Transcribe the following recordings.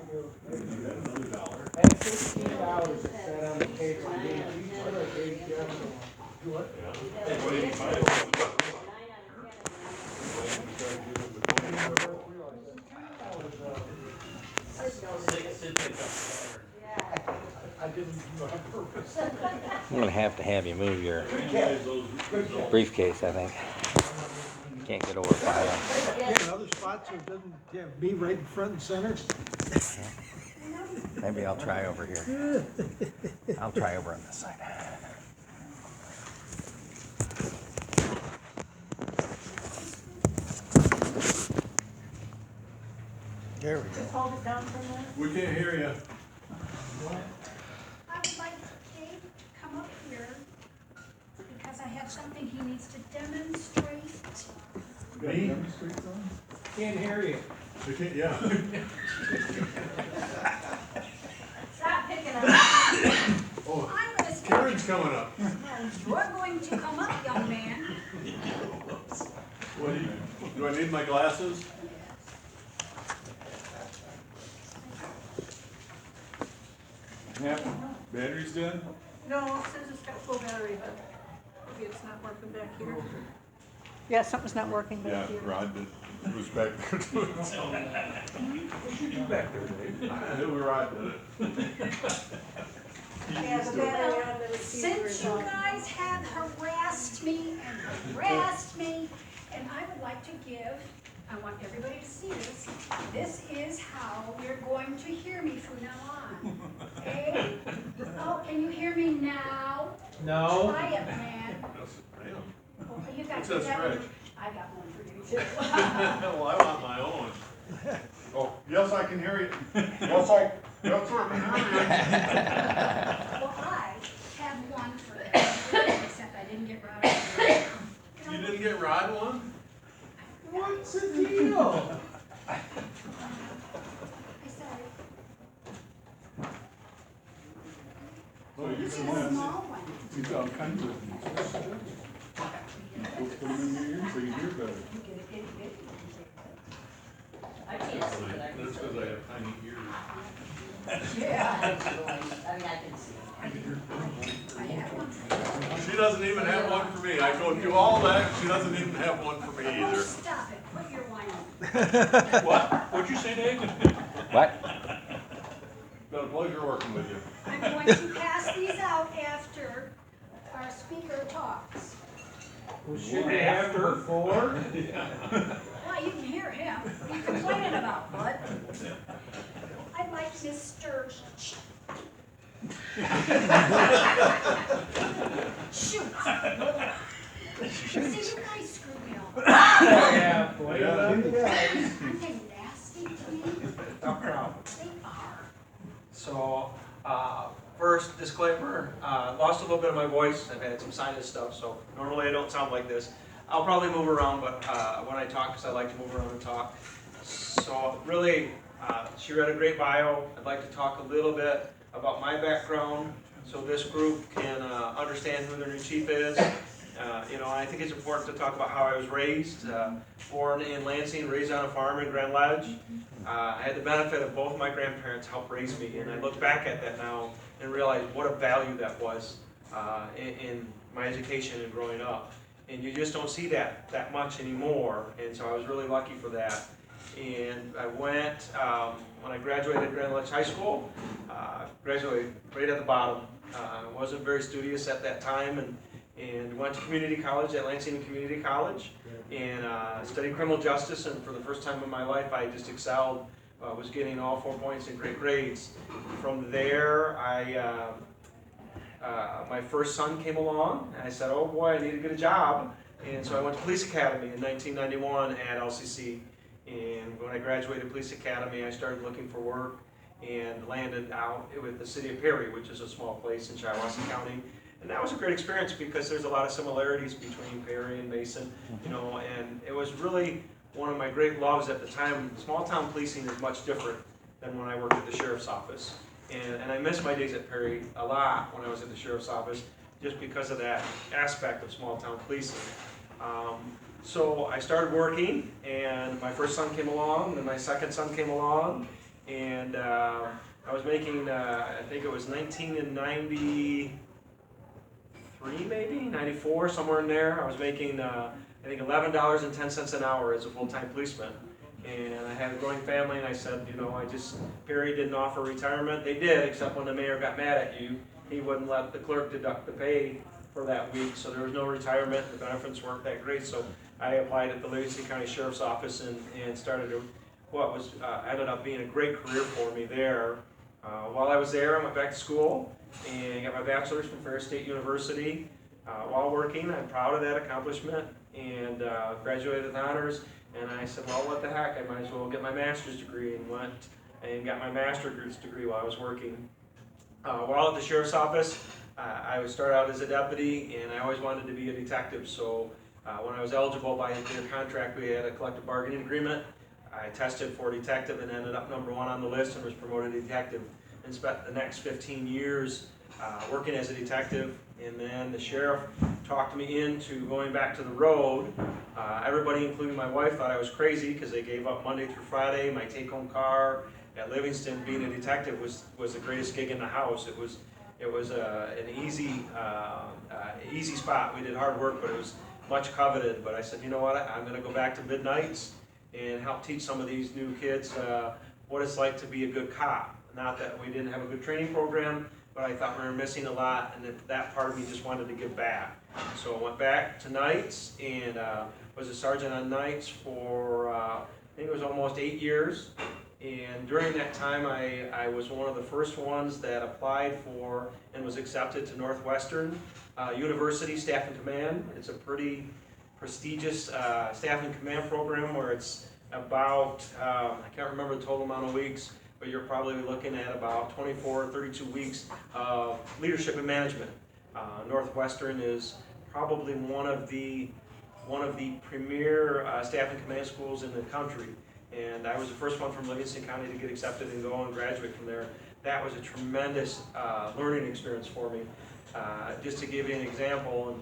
I had $16 that sat on the table. I gave each other, I gave Jeff what? I didn't do it on purpose. I'm going to have you move your briefcase, I think. You can't get over 5. Yeah, in other spots, it doesn't be right in front and center. Maybe I'll try over here. I'll try over on this side. There we go. Hold it down for a minute. We can't hear you. I would like Dave to come up here because I have something he needs to demonstrate. Me? Can't hear you. We can't, yeah. Stop picking on me. Oh, I'm gonna stand. Karen's coming up. You're going to come up, young man. What do I need my glasses? Yeah, battery's dead? No, it says it's got full battery, but maybe it's not working back here. Yeah, something's not working Yeah, back here. Rod did. It was back there too. What you do back there, Dave? I knew Rod did it. Yeah, the battery on the receiver. Since you guys have harassed me and harassed me, and I would like to give, I want everybody to see this. This is how you're going to hear me from now on. Okay? Oh, can you hear me now? No. Try it, man. Oh, you got It says that one. Rich. I got one for you too. Well, I want my own. Oh, yes, I can hear you. Yes, I can hear Well, I have one for everybody, except I didn't get Rod. you. You didn't get Rod one? What's the deal? I said, Oh, you this is can a have small one. You got all kinds of things. Go put them in your ears so you hear better. I can't see, but I can. That's because I have tiny ears. Yeah. I mean, I can see. I have one. She doesn't even have one for me. I go through all that, she doesn't even have one for me Oh, either. stop it, put your wine on. What? What'd you say, Dave? What? Been a pleasure working with you. I'm going to pass these out after our speaker talks. Was she after before? Well, you can hear him. What are you complaining about, bud? I like Mr. Shoot. See, you guys screwed me up. Yeah, boy. Yeah. Love the guys. Aren't they nasty to me? No problem. They are. So, first disclaimer, lost a little bit of my voice. I've had some sinus stuff, so normally I don't sound like this. I'll probably move around, but when I talk, because I like to move around and talk. So really, she read a great bio. I'd like to talk a little bit about my background so this group can understand who their new chief is. I think it's important to talk about how I was raised. Born in Lansing, raised on a farm in Grand Ledge. I had the benefit of both my grandparents help raise me, and I look back at that now and realize what a value that was in my education and growing up. And you just don't see that much anymore, and so I was really lucky for that. And I went, when I graduated Grand Ledge High School, graduated right at the bottom. Wasn't very studious at that time, and went to community college at Lansing Community College, and studied criminal justice, and for the first time in my life I just excelled, was getting all 4 points and great grades. From there, my first son came along, and I said, oh boy, I need to get a job, and so I went to Police Academy in 1991 at LCC, and when I graduated Police Academy, I started looking for work, and landed out with the city of Perry, which is a small place in Shiawassee County. And that was a great experience because there's a lot of similarities between Perry and Mason, and it was really one of my great loves at the time. Small town policing is much different than when I worked at the sheriff's office. And I miss my days at Perry a lot when I was at the sheriff's office, just because of that aspect of small town policing. So I started working, and my first son came along, and my second son came along, and I was making, I think it was 1993 maybe, 94, somewhere in there. I was making, I think $11.10 an hour as a full-time policeman. And I had a growing family, and I said, you know, Perry didn't offer retirement. They did, except when the mayor got mad at you, he wouldn't let the clerk deduct the pay for that week, so there was no retirement. The benefits weren't that great, so I applied at the Livingston County Sheriff's Office and started what was ended up being a great career for me there. While I was there, I went back to school and got my bachelor's from Ferris State University. While working, I'm proud of that accomplishment, and graduated with honors. And I said, well, what the heck, I might as well get my master's degree, and went and got my master's degree while I was working. While at the sheriff's office, I would start out as a deputy, and I always wanted to be a detective. So when I was eligible by their contract, we had a collective bargaining agreement. I tested for detective and ended up #1 on the list and was promoted to detective, and spent the next 15 years working as a detective. And then the sheriff talked me into going back to the road. Everybody, including my wife, thought I was crazy because they gave up Monday through Friday, my take-home car. At Livingston, being a detective was the greatest gig in the house. It was an easy spot. We did hard work, but it was much coveted. But I said, you know what, I'm going to go back to midnights and help teach some of these new kids what it's like to be a good cop. Not that we didn't have a good training program, but I thought we were missing a lot, and that part of me just wanted to give back. So I went back to nights and was a sergeant on nights for, I think it was almost 8 years. And during that time, I was one of the first ones that applied for and was accepted to Northwestern University Staff and Command. It's a pretty prestigious staff and command program where it's about, I can't remember the total amount of weeks, but you're probably looking at about 24 or 32 weeks of leadership and management. Northwestern is probably one of the premier staff and command schools in the country. And I was the first one from Livingston County to get accepted and go and graduate from there. That was a tremendous learning experience for me. Just to give you an example,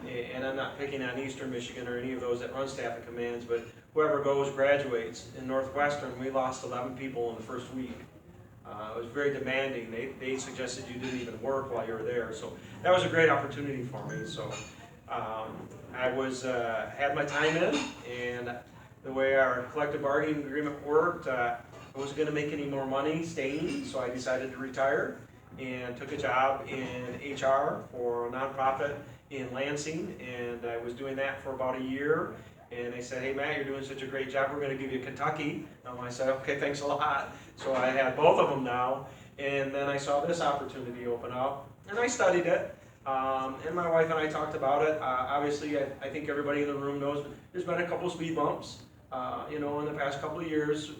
and I'm not picking on Eastern Michigan or any of those that run staff and commands, but whoever goes graduates. In Northwestern, we lost 11 people in the first week. It was very demanding. They suggested you didn't even work while you were there. So that was a great opportunity for me. So I had my time in, and the way our collective bargaining agreement worked, I wasn't going to make any more money staying, so I decided to retire and took a job in HR for a nonprofit in Lansing, and I was doing that for about a year. And they said, hey Matt, you're doing such a great job, we're going to give you Kentucky. And I said, okay, thanks a lot. So I had both of them now, and then I saw this opportunity open up, and I studied it. And my wife and I talked about it. Obviously, I think everybody in the room knows there's been a couple speed bumps, in the past couple of years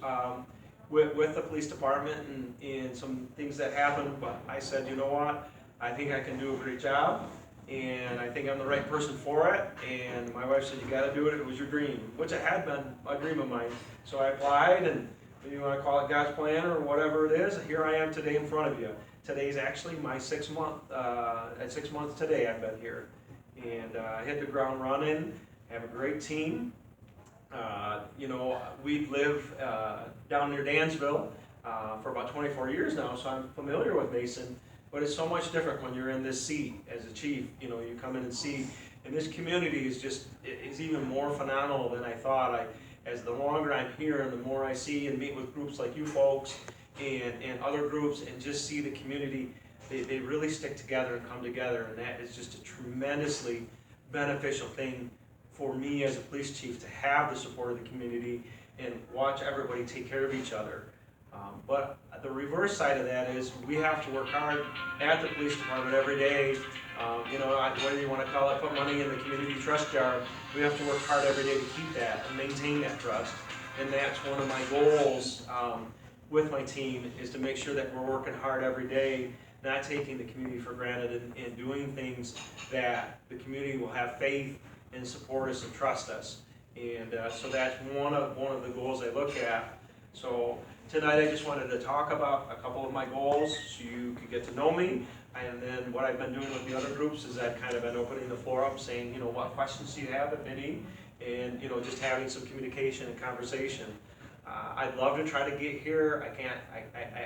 with the police department and some things that happened. But I said, you know what, I think I can do a great job, and I think I'm the right person for it. And my wife said, you got to do it. It was your dream, which it had been a dream of mine. So I applied, and if you want to call it God's plan or whatever it is, here I am today in front of you. Today's actually my 6th month. At 6 months today, I've been here, and I hit the ground running. Have a great team. We live down near Dansville for about 24 years now, so I'm familiar with Mason. But it's so much different when you're in this seat as a chief. You come in and see, and this community is even more phenomenal than I thought. As the longer I'm here and the more I see and meet with groups like you folks and other groups and just see the community, they really stick together and come together, and that is just a tremendously beneficial thing for me as a police chief, to have the support of the community and watch everybody take care of each other. But the reverse side of that is we have to work hard at the police department every day. Whether you want to call it, put money in the community trust jar, we have to work hard every day to keep that and maintain that trust. And that's one of my goals with my team, is to make sure that we're working hard every day, not taking the community for granted, and doing things that the community will have faith and support us and trust us. And so that's one of the goals I look at. So tonight I just wanted to talk about a couple of my goals so you could get to know me. And then what I've been doing with the other groups is I've kind of been opening the floor up, saying, what questions do you have, if any, and just having some communication and conversation. I'd love to try to get here.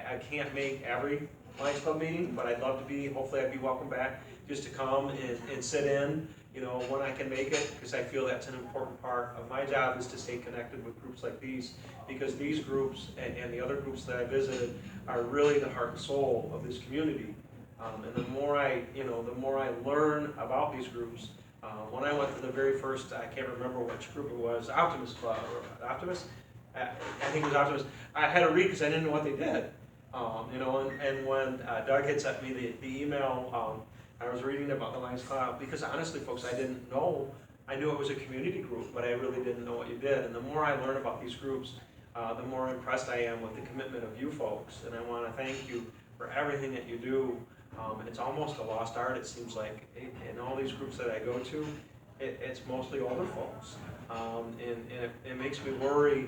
I can't make every Lions Club meeting, but I'd love to be, hopefully I'd be welcome back just to come and sit in, you know, when I can make it, because I feel that's an important part of my job is to stay connected with groups like these, because these groups and the other groups that I visited are really the heart and soul of this community. And the more I learn about these groups, when I went to the very first, I can't remember which group it was, Optimist Club, or Optimist? I think it was Optimist. I had to read because I didn't know what they did. You know, and when Doug had sent me the email, I was reading about the Lions Club, because honestly, folks, I didn't know. I knew it was a community group, but I really didn't know what you did. And the more I learn about these groups, the more impressed I am with the commitment of you folks. And I want to thank you for everything that you do. It's almost a lost art, it seems like. In all these groups that I go to, it's mostly older folks. And it makes me worry,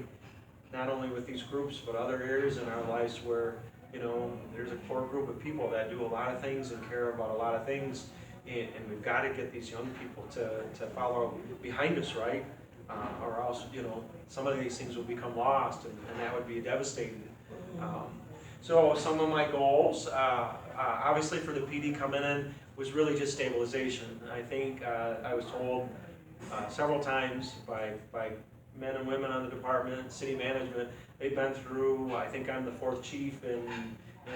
not only with these groups, but other areas in our lives where, you know, there's a core group of people that do a lot of things and care about a lot of things, and we've got to get these young people to follow behind us, right? Or else, you know, some of these things will become lost, and that would be devastating. So some of my goals, obviously for the PD coming in, was really just stabilization. I think I was told several times by men and women on the department, city management, they've been through, I think I'm the 4th chief in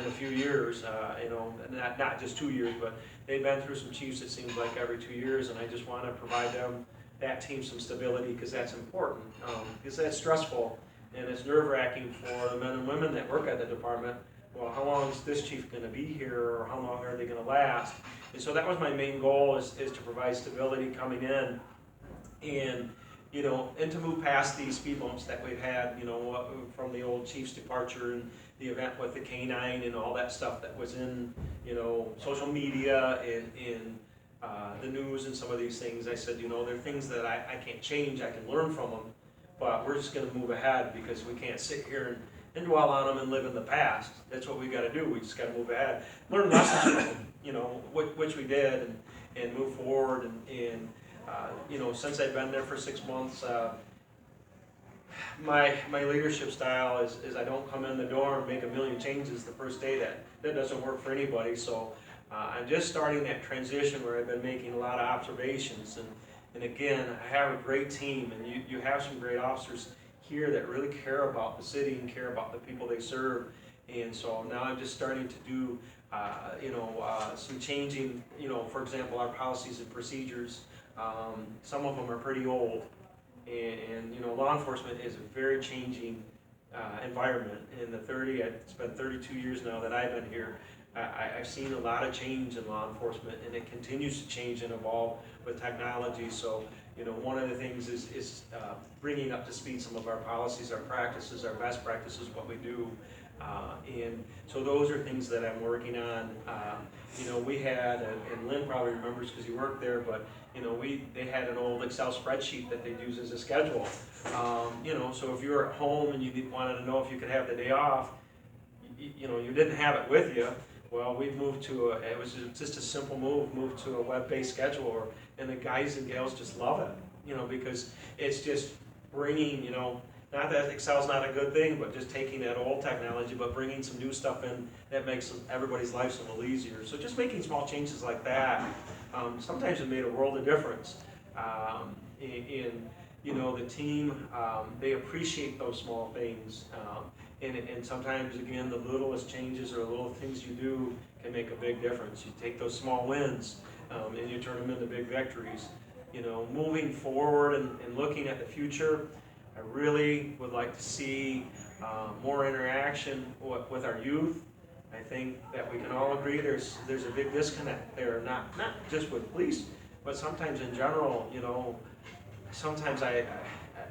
a few years, you know, not just 2 years, but they've been through some chiefs, it seems like, every 2 years, and I just want to provide them, that team, some stability, because that's important, because that's stressful, and it's nerve-wracking for the men and women that work at the department. Well, how long is this chief going to be here, or how long are they going to last? And so that was my main goal, is to provide stability coming in, and you know, and to move past these speed bumps that we've had, you know, from the old chief's departure and the event with the canine and all that stuff that was in, you know, social media and in the news and some of these things. I said, you know, there are things that I can't change, I can learn from them, but we're just going to move ahead, because we can't sit here and dwell on them and live in the past. That's what we got to do. We just got to move ahead, learn lessons from them, you know, which we did, and move forward. And you know, since I've been there for 6 months, my leadership style is I don't come in the door and make a million changes the first day. That doesn't work for anybody. So I'm just starting that transition where I've been making a lot of observations. And again, I have a great team, and you have some great officers here that really care about the city and care about the people they serve. And so now I'm just starting to do, you know, some changing, you know, for example, our policies and procedures. Some of them are pretty old, and you know, law enforcement is a very changing environment. It's been 32 years now that I've been here. I've seen a lot of change in law enforcement, and it continues to change and evolve with technology. So, you know, one of the things is bringing up to speed some of our policies, our practices, our best practices, what we do. And so those are things that I'm working on. You know, we had, and Lynn probably remembers because he worked there, but you know, they had an old Excel spreadsheet that they'd use as a schedule. You know, so if you were at home and you wanted to know if you could have the day off, you know, you didn't have it with you. Well, we've moved to it was just a simple move to a web-based scheduler, and the guys and gals just love it, you know, because it's just bringing, you know, not that Excel's not a good thing, but just taking that old technology, but bringing some new stuff in that makes everybody's lives a little easier. So just making small changes like that, sometimes it made a world of difference. In you know, the team, they appreciate those small things. And sometimes, again, the littlest changes or little things you do can make a big difference. You take those small wins and you turn them into big victories. You know, moving forward and looking at the future, I really would like to see more interaction with our youth. I think that we can all agree there's a big disconnect there, not just with police, but sometimes in general. You know, sometimes I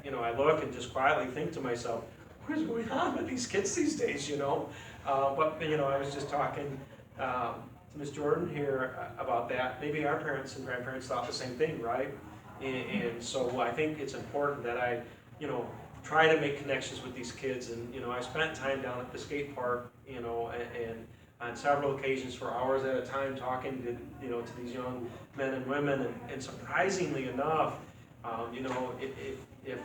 look and just quietly think to myself, what is going on with these kids these days, you know? But, you know, I was just talking to Ms. Jordan here about that. Maybe our parents and grandparents thought the same thing, right? And so I think it's important that I, you know, try to make connections with these kids. And, you know, I spent time down at the skate park, you know, and on several occasions for hours at a time talking to, you know, to these young men and women. And surprisingly enough, you know, if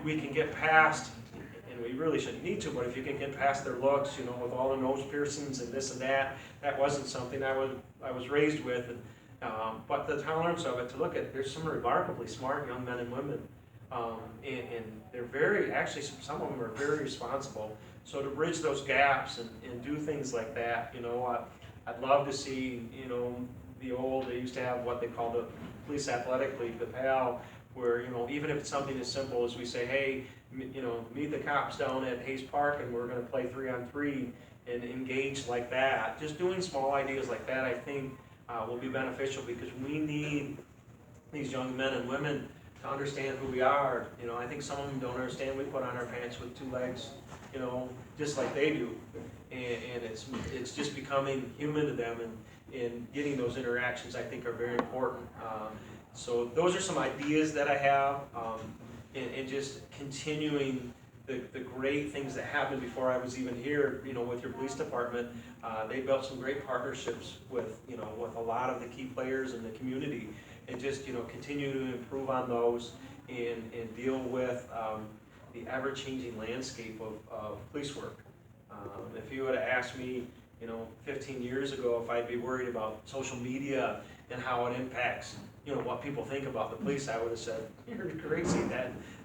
we can get past, and we really shouldn't need to, but if you can get past their looks, you know, with all the nose piercings and this and that wasn't something I was raised with. And, but the tolerance of it, to look at, there's some remarkably smart young men and women, and they're very, actually, some of them are very responsible. So to bridge those gaps and do things like that, you know, I'd love to see, you know, they used to have what they call the Police Athletic League, the PAL, where, you know, even if it's something as simple as we say, hey, you know, meet the cops down at Hayes Park and we're gonna play 3-on-3 and engage like that. Just doing small ideas like that, I think, will be beneficial, because we need these young men and women to understand who we are. You know, I think some of them don't understand we put on our pants with 2 legs, you know, just like they do. And it's just becoming human to them, and getting those interactions, I think, are very important. So those are some ideas that I have, and just continuing the great things that happened before I was even here, you know, with your police department. They built some great partnerships with, you know, with a lot of the key players in the community, and just, you know, continue to improve on those and deal with the ever-changing landscape of police work. If you would have asked me, you know, 15 years ago if I'd be worried about social media and how it impacts, you know, what people think about the police, I would have said, you're crazy,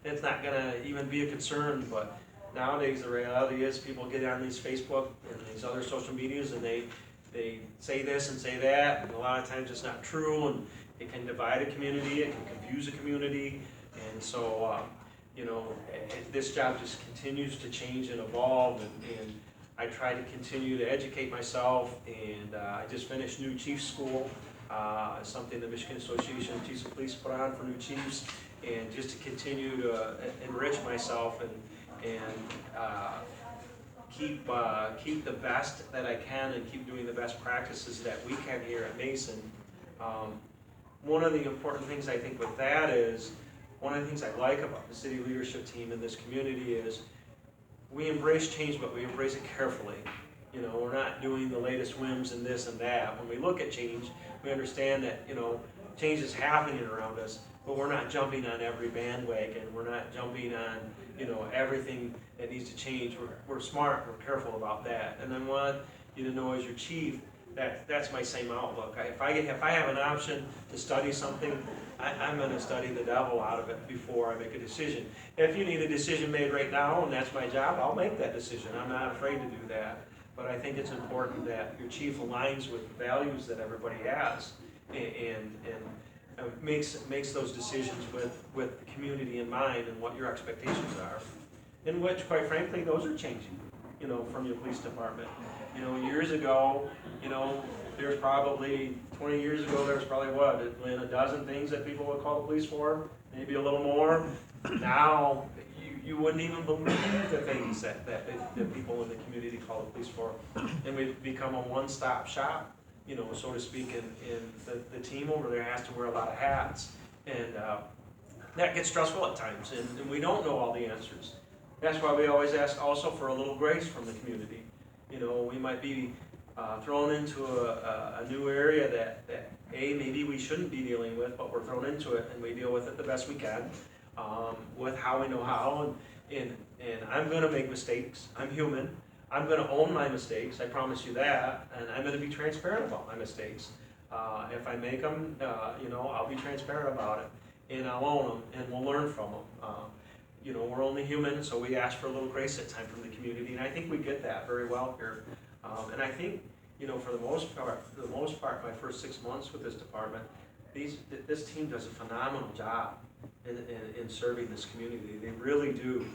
that's not gonna even be a concern. But nowadays the reality is people get on these Facebook and these other social medias, and they say this and say that, and a lot of times it's not true, and it can divide a community, it can confuse a community. And so, you know, this job just continues to change and evolve, and I try to continue to educate myself, and I just finished new chief school, something the Michigan Association of Chiefs of Police put on for new chiefs, and just to continue to enrich myself and keep the best that I can, and keep doing the best practices that we can here at Mason. One of the important things I think with that is, one of the things I like about the city leadership team in this community is we embrace change, but we embrace it carefully. You know, we're not doing the latest whims and this and that. When we look at change, we understand that, you know, change is happening around us, but we're not jumping on every bandwagon. We're not jumping on, you know, everything that needs to change. We're smart, we're careful about that. And I want you to know, as your chief, that's my same outlook. If I have an option to study something, I'm going to study the devil out of it before I make a decision. If you need a decision made right now, and that's my job, I'll make that decision. I'm not afraid to do that. But I think it's important that your chief aligns with the values that everybody has, and makes those decisions with the community in mind and what your expectations are. In which, quite frankly, those are changing, you know, from your police department. You know, years ago, you know, there's probably, 20 years ago, there's probably what, a dozen things that people would call the police for, maybe a little more. Now, you wouldn't even believe the things that people in the community call the police for. And we've become a one-stop shop, you know, so to speak, and the team over there has to wear a lot of hats. And that gets stressful at times, and we don't know all the answers. That's why we always ask also for a little grace from the community. You know, we might be thrown into a new area that maybe we shouldn't be dealing with, but we're thrown into it, and we deal with it the best we can, with how we know how. And I'm going to make mistakes. I'm human. I'm going to own my mistakes. I promise you that. And I'm going to be transparent about my mistakes. If I make them, you know, I'll be transparent about it, and I'll own them, and we'll learn from them. You know, we're only human, so we ask for a little grace at times from the community, and I think we get that very well here. And I think, you know, for the most part, my first 6 months with this department, this team does a phenomenal job in serving this community. They really do,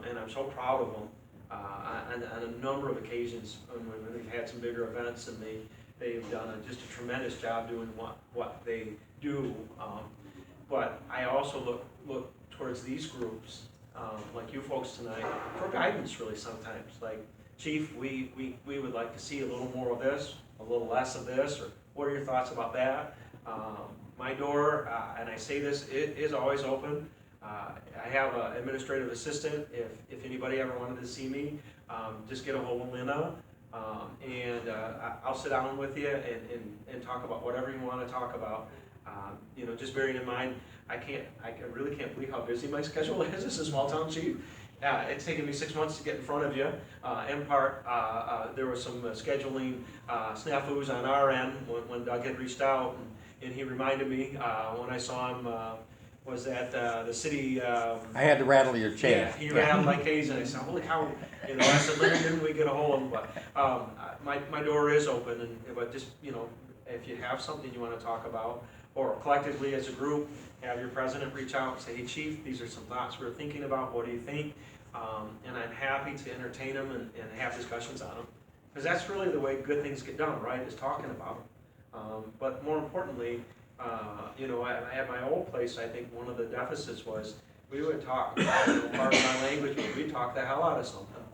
and I'm so proud of them. On a number of occasions when we've had some bigger events, and they've done just a tremendous job doing what they do. But I also look towards these groups, like you folks tonight, for guidance really sometimes. Like, Chief, we would like to see a little more of this, a little less of this, or what are your thoughts about that? My door, and I say this, it is always open. I have an administrative assistant. If anybody ever wanted to see me, just get a hold of Lena, and I'll sit down with you and talk about whatever you want to talk about. You know, just bearing in mind, I really can't believe how busy my schedule is as a small town chief, It's taken me 6 months to get in front of you. In part, there was some scheduling snafus on our end when Doug had reached out, and he reminded me when I saw him, was at the city. I had to rattle your chain. Yeah, he ran like crazy, and I said, holy cow, you know, I said, Larry, didn't we get a hold of him? But my door is open, but just, you know, if you have something you want to talk about, or collectively as a group, have your president reach out and say, hey chief, these are some thoughts we're thinking about, what do you think? And I'm happy to entertain them and have discussions on them. Because that's really the way good things get done, right, is talking about them. But more importantly, you know, at my old place, I think one of the deficits was we would talk, you know, part of my language was we'd talk the hell out of something.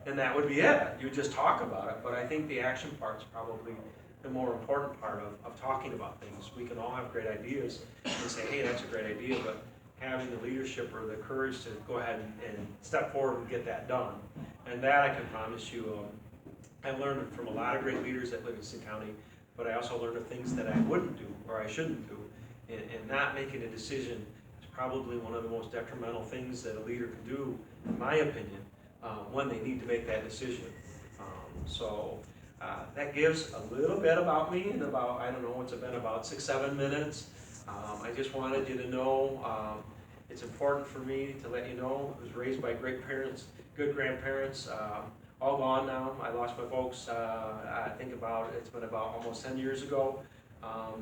And that would be it. You would just talk about it. But I think the action part's probably the more important part of talking about things. We can all have great ideas and say, hey, that's a great idea, but having the leadership or the courage to go ahead and step forward and get that done. And that I can promise you, I've learned from a lot of great leaders at Livingston County, but I also learned of things that I wouldn't do or I shouldn't do. And not making a decision is probably one of the most detrimental things that a leader can do, in my opinion, when they need to make that decision. That gives a little bit about me and about, I don't know, it's been about 6-7 minutes. I just wanted you to know it's important for me to let you know I was raised by great parents, good grandparents, all gone now. I lost my folks, I think it's been about almost 10 years ago.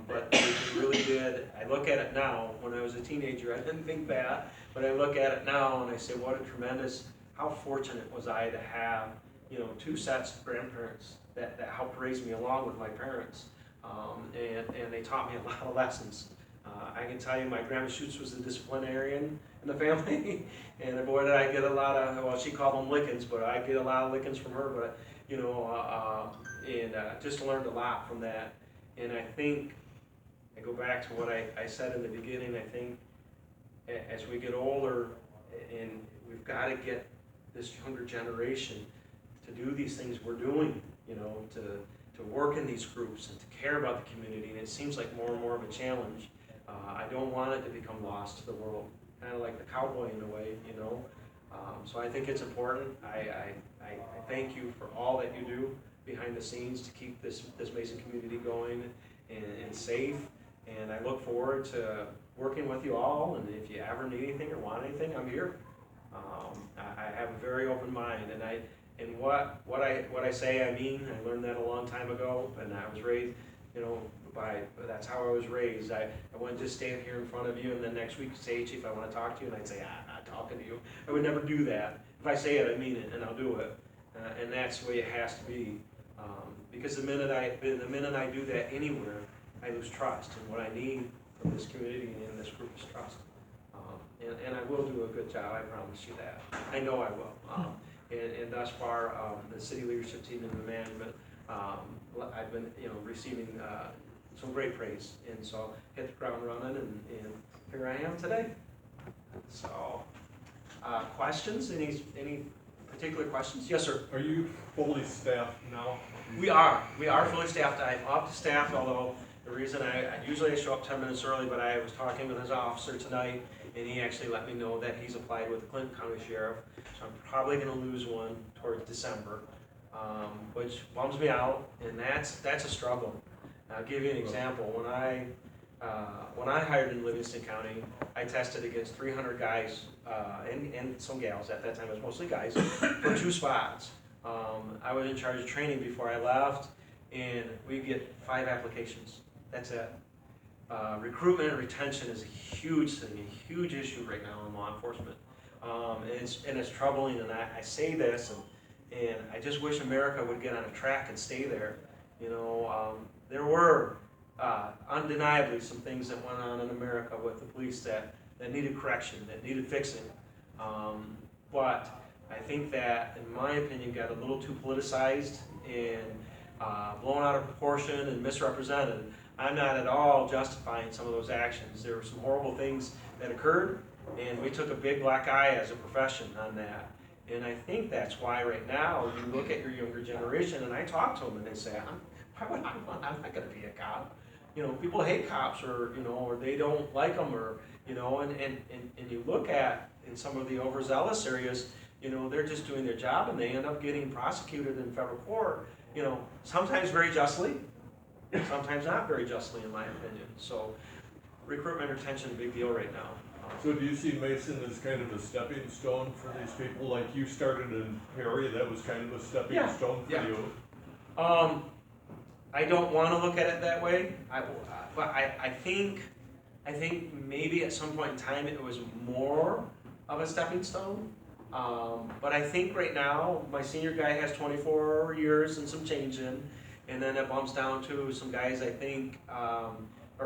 But they really did. I look at it now. When I was a teenager, I didn't think that, but I look at it now and I say, what a tremendous, how fortunate was I to have, you know, 2 sets of grandparents that helped raise me along with my parents, and they taught me a lot of lessons. I can tell you, my grandma Schutz was the disciplinarian in the family, and boy, did I get a lot of, well, she called them lickings, but I get a lot of lickings from her. But you know, just learned a lot from that. And I think, I go back to what I said in the beginning, I think as we get older, and we've got to get this younger generation to do these things we're doing, you know, to work in these groups and to care about the community, and it seems like more and more of a challenge. I don't want it to become lost to the world, kind of like the cowboy in a way, you know. So I think it's important. I thank you for all that you do behind the scenes to keep this Mason community going and safe. And I look forward to working with you all. And if you ever need anything or want anything, I'm here. I have a very open mind, and what I say, I mean. I learned that a long time ago, and I was raised, you know, that's how I was raised. I wouldn't just stand here in front of you and then next week say, hey, Chief, I want to talk to you, and I'd say, I'm not talking to you. I would never do that. If I say it, I mean it, and I'll do it. And that's the way it has to be. Because the minute I do that anywhere, I lose trust. And what I need from this community and this group is trust. And I will do a good job, I promise you that. I know I will. And thus far, the city leadership team and the management, I've been, you know, receiving some great praise. And so hit the ground running, and here I am today. So, questions? Any particular questions? Yes, sir. Are you fully staffed now? We are fully staffed. I'm up to staff, although the reason I usually show up 10 minutes early, but I was talking with his officer tonight, and he actually let me know that he's applied with the Clinton County Sheriff, so I'm probably going to lose one towards December, which bums me out, and that's a struggle. I'll give you an example. When I hired in Livingston County, I tested against 300 guys and some gals. At that time, it was mostly guys for 2 spots. I was in charge of training before I left, and we get 5 applications. That's it. Recruitment and retention is a huge thing, a huge issue right now in law enforcement, and it's troubling. And I say this, and I just wish America would get on a track and stay there. You know, there were undeniably some things that went on in America with the police that needed correction, that needed fixing. But I think that, in my opinion, got a little too politicized and blown out of proportion and misrepresented. I'm not at all justifying some of those actions. There were some horrible things that occurred, and we took a big black eye as a profession on that. And I think that's why right now you look at your younger generation, and I talk to them, and they say, I'm not going to be a cop. You know, people hate cops, or, you know, or they don't like them, or, you know, and you look at in some of the overzealous areas, you know, they're just doing their job and they end up getting prosecuted in federal court, you know, sometimes very justly, sometimes not very justly, in my opinion. So recruitment retention, big deal right now. So do you see Mason as kind of a stepping stone for these people? Like you started in Perry, that was kind of a stepping Yeah, stone for yeah. you? I don't want to look at it that way, but I think maybe at some point in time it was more of a stepping stone. But I think right now my senior guy has 24 years and some change in, and then it bumps down to some guys I think are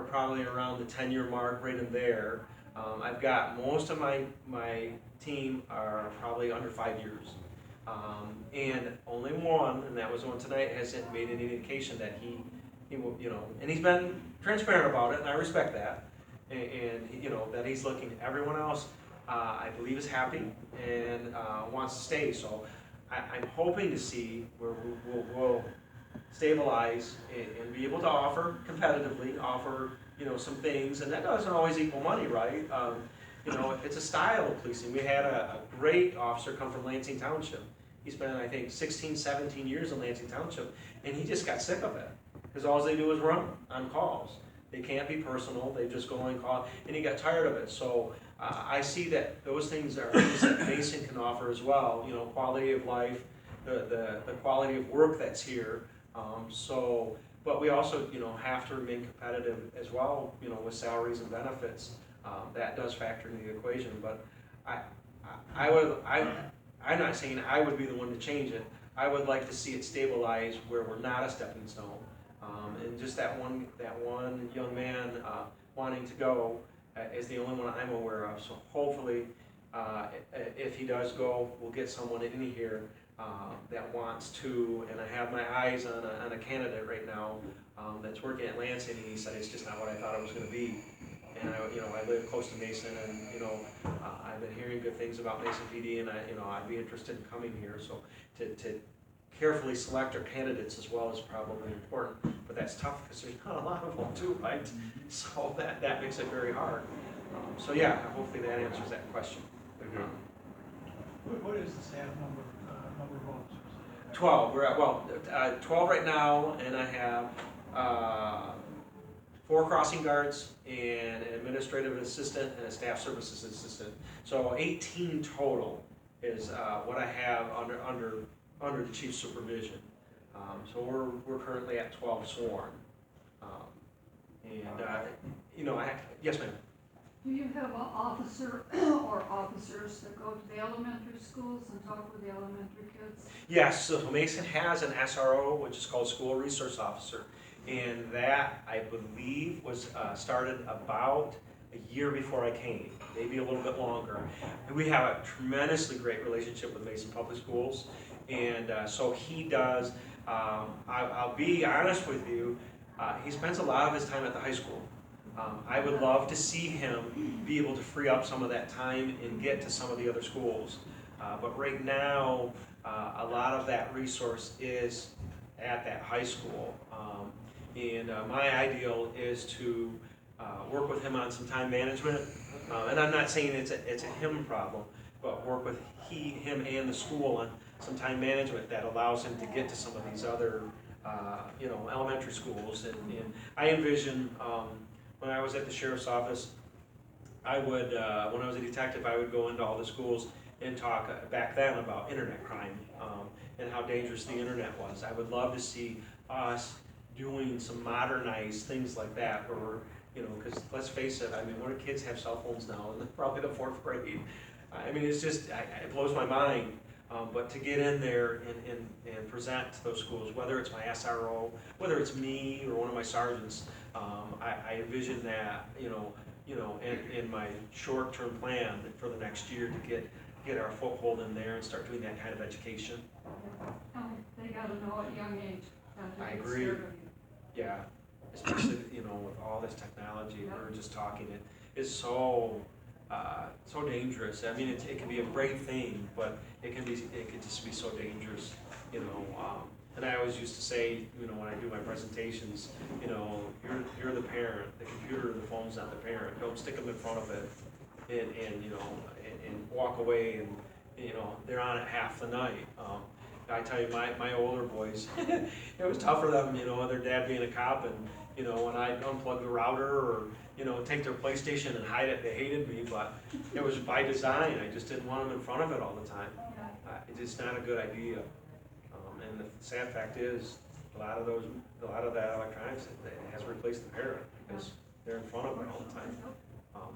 probably around the 10-year mark, right in there. I've got most of my team are probably under 5 years. And only one, and that was the one tonight, hasn't made any indication that he will, you know, and he's been transparent about it, and I respect that. And you know, that he's looking. Everyone else, I believe, is happy and wants to stay. So I'm hoping to see where we'll stabilize and be able to offer competitively, offer, you know, some things, and that doesn't always equal money, right? You know, it's a style of policing. We had a great officer come from Lansing Township. He spent, I think, 16, 17 years in Lansing Township, and he just got sick of it. Because all they do is run on calls. They can't be personal, they just go on call, and he got tired of it. So I see that those things are things that Mason can offer as well, you know, quality of life, the quality of work that's here. But we also, you know, have to remain competitive as well, you know, with salaries and benefits. That does factor into the equation, but I'm not saying I would be the one to change it. I would like to see it stabilize where we're not a stepping stone. And just that one young man wanting to go is the only one I'm aware of. So hopefully, if he does go, we'll get someone in here that wants to. And I have my eyes on a candidate right now that's working at Lansing, and he said it's just not what I thought it was going to be. And I live close to Mason, and I've been hearing good things about Mason PD, and I'd be interested in coming here. So to carefully select our candidates as well is probably important, but that's tough because there's not a lot of them too, right? So that makes it very hard. So yeah, hopefully that answers that question. What is the staff number of officers? 12. We're at 12 right now, and I have 4 crossing guards and an administrative assistant and a staff services assistant. So 18 total is what I have under the chief's supervision. So we're currently at 12 sworn. Yes, ma'am. Do you have an officer or officers that go to the elementary schools and talk with the elementary kids? Yes, so Mason has an SRO, which is called School Resource Officer. And that, I believe, was started about a year before I came, maybe a little bit longer. And we have a tremendously great relationship with Mason Public Schools. And so he does, I'll be honest with you, he spends a lot of his time at the high school. I would love to see him be able to free up some of that time and get to some of the other schools. But right now, a lot of that resource is at that high school. And my ideal is to work with him on some time management. And I'm not saying it's a him problem, but work with him and the school on some time management that allows him to get to some of these other elementary schools. And I envision, when I was at the sheriff's office, I would, when I was a detective, I would go into all the schools and talk back then about internet crime and how dangerous the internet was. I would love to see us doing some modernized things like that, where we're, because let's face it, I mean, what do kids have cell phones now, and probably the 4th grade? I mean, it's just, it blows my mind. But to get in there and present to those schools, whether it's my SRO, whether it's me or one of my sergeants, I envision that, in my short-term plan for the next year to get our foothold in there and start doing that kind of education. They gotta know at a young age. I agree. Yeah, especially, with all this technology, we were just talking, it is so dangerous. I mean, it can be a great thing, but it can just be so dangerous, And I always used to say, when I do my presentations, you're the parent. The computer and the phone's not the parent. Don't stick them in front of it, and walk away you know, they're on it half the night. I tell you, my older boys, it was tough for them, you know, their dad being a cop, and, you know, when I'd unplug the router or, you know, take their PlayStation and hide it, they hated me, but it was by design. I just didn't want them in front of it all the time. It's just not a good idea. And the sad fact is, a lot of that electronics, it has replaced the parent because they're in front of it all the time.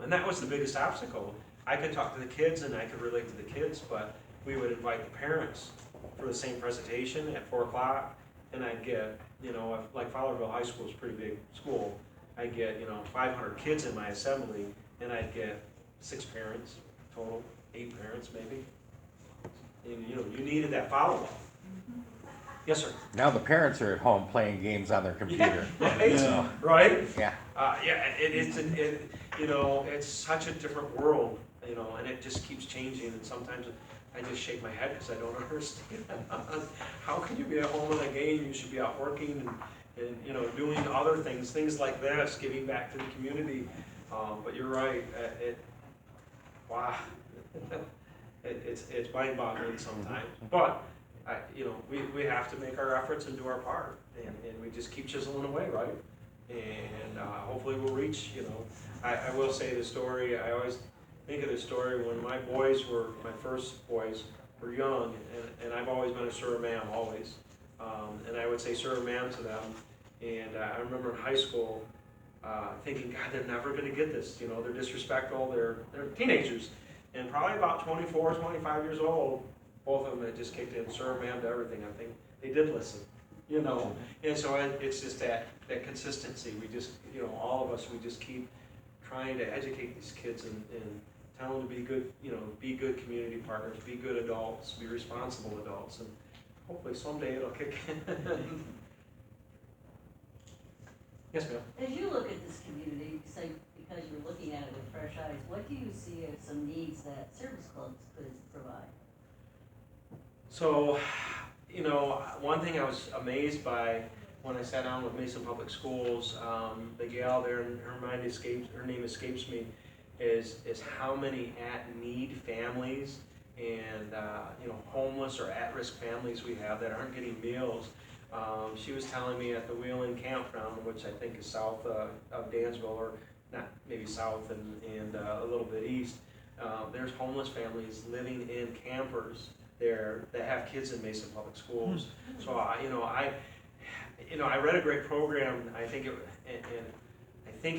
And that was the biggest obstacle. I could talk to the kids and I could relate to the kids, but we would invite the parents for the same presentation at 4 o'clock, and I'd get, you know, like Fowlerville High School is a pretty big school, I'd get, you know, 500 kids in my assembly, and I'd get 6 parents total, 8 parents maybe. And, you know, you needed that follow-up. Yes, sir. Now the parents are at home playing games on their computer. Right, So, right? yeah. Yeah, you know, it's such a different world, you know, and it just keeps changing, and sometimes I just shake my head because I don't understand. How can you be at home in a game? You should be out working and you know, doing other things like this, giving back to the community. But you're right, wow, it's mind-boggling sometimes. But you know, we have to make our efforts and do our part, and we just keep chiseling away, right? And hopefully we'll reach, you know, I will say the story, I always think of this story when my first boys were young, and I've always been a sir or ma'am, always. And I would say sir or ma'am to them, and I remember in high school thinking, God, they're never gonna get this, you know, they're disrespectful, they're teenagers. And probably about 24, 25 years old, both of them had just kicked in sir or ma'am to everything. I think they did listen, you know. And so it's just that consistency. We just, you know, all of us, we just keep trying to educate these kids and tell them to be good, you know, be good community partners, be good adults, be responsible adults, and hopefully someday it'll kick in. Yes, ma'am. As you look at this community, because you're looking at it with fresh eyes, what do you see as some needs that service clubs could provide? So, you know, one thing I was amazed by when I sat down with Mason Public Schools, the gal there, and her name escapes me, is how many at-need families and you know, homeless or at-risk families we have that aren't getting meals. She was telling me at the Wheeling Campground, which I think is south of Dansville, or not, maybe south and a little bit east, there's homeless families living in campers there that have kids in Mason Public Schools. So I read a great program. I think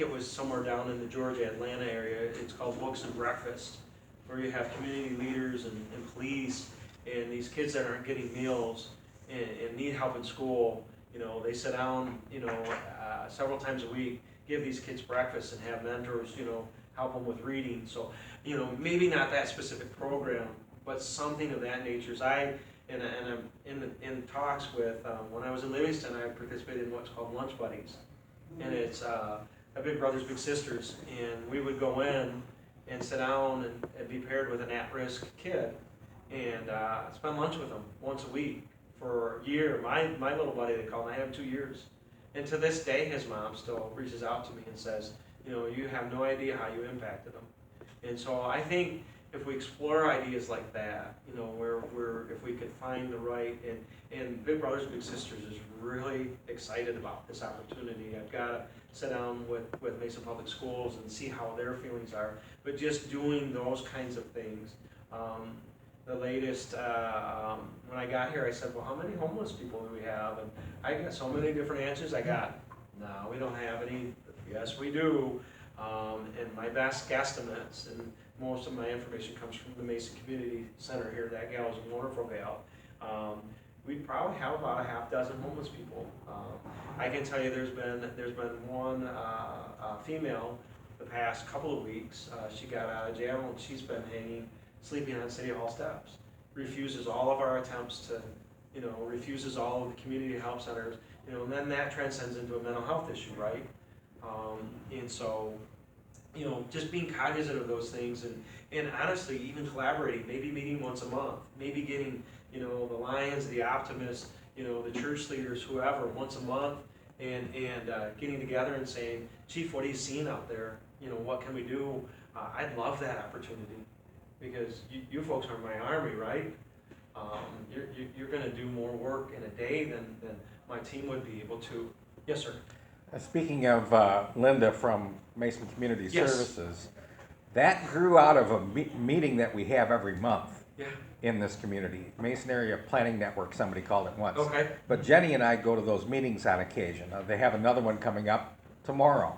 it was somewhere down in the Georgia, Atlanta area. It's called Books and Breakfast, where you have community leaders and police and these kids that aren't getting meals and need help in school. You know, they sit down, you know, several times a week, give these kids breakfast and have mentors, you know, help them with reading. So, you know, maybe not that specific program, but something of that nature. I'm in talks with, when I was in Livingston, I participated in what's called Lunch Buddies. And it's a Big Brothers Big Sisters, and we would go in and sit down and be paired with an at-risk kid and spend lunch with them once a week for a year. My little buddy, they call him, I have 2 years. And to this day, his mom still reaches out to me and says, you know, you have no idea how you impacted them. And so I think if we explore ideas like that, you know, if we could find the right, and Big Brothers Big Sisters is really excited about this opportunity. I've got to sit down with Mason Public Schools and see how their feelings are, but just doing those kinds of things. The latest, when I got here, I said, well, how many homeless people do we have? And I got so many different answers. I got, no, we don't have any. Yes, we do. And my best guesstimates, and most of my information comes from the Mason Community Center here. That gal is a wonderful gal. We probably have about a half dozen homeless people. I can tell you there's been one female the past couple of weeks. She got out of jail and she's been sleeping on City Hall steps. Refuses all of our attempts to, you know, refuses all of the community help centers, you know, and then that transcends into a mental health issue, right? And so, you know, just being cognizant of those things and honestly even collaborating, maybe meeting once a month, maybe getting, you know, the Lions, the Optimists, you know, the church leaders, whoever, once a month and getting together and saying, Chief, what are you seeing out there? You know, what can we do? I'd love that opportunity. because you folks are my army, right? You're gonna do more work in a day than my team would be able to. Yes, sir. Speaking of Linda from Mason Community Yes. Services, that grew out of a meeting that we have every month Yeah. in this community. Mason Area Planning Network, somebody called it once. Okay. But Jenny and I go to those meetings on occasion. They have another one coming up tomorrow.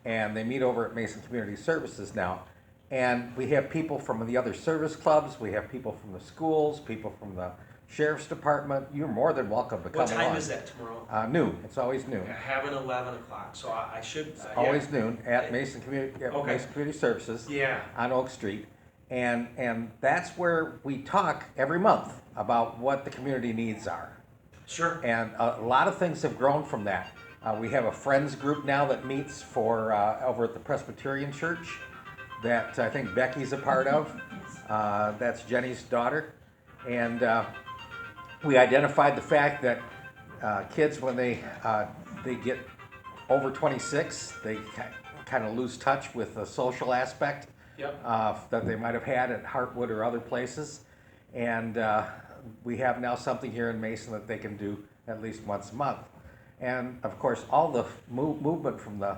And they meet over at Mason Community Services now. And we have people from the other service clubs, we have people from the schools, people from the sheriff's department. You're more than welcome to come What along. time is that tomorrow? Noon, it's always noon. I have an 11 o'clock, so I should. Yeah. Always noon at Mason Community, Okay. Mason Community Services Yeah. on Oak Street. And that's where we talk every month about what the community needs are. Sure. And a lot of things have grown from that. We have a friends group now that meets for over at the Presbyterian Church that I think Becky's a part of. That's Jenny's daughter. And we identified the fact that kids, when they get over 26, they kind of lose touch with the social aspect. Yep. That they might have had at Hartwood or other places. And we have now something here in Mason that they can do at least once a month. And of course, all the movement from the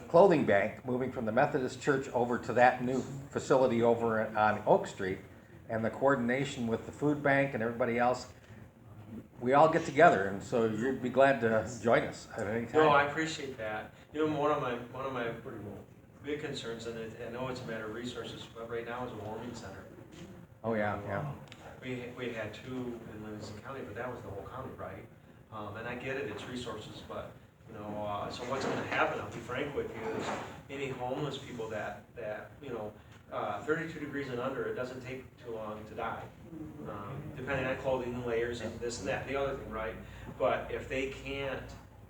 clothing bank, moving from the Methodist Church over to that new facility over on Oak Street, and the coordination with the food bank and everybody else, we all get together, and so you'd be glad to join us at any time. No, I appreciate that. You know, one of my big concerns, and I know it's a matter of resources, but right now is a warming center. Oh, yeah, yeah. We had 2 in Livingston County, but that was the whole county, right? And I get it, it's resources, but, you know, so what's gonna happen, I'll be frank with you, is any homeless people that, you know, 32 degrees and under, it doesn't take too long to die. Depending on clothing and layers and this and that, and the other thing, right? But if they can't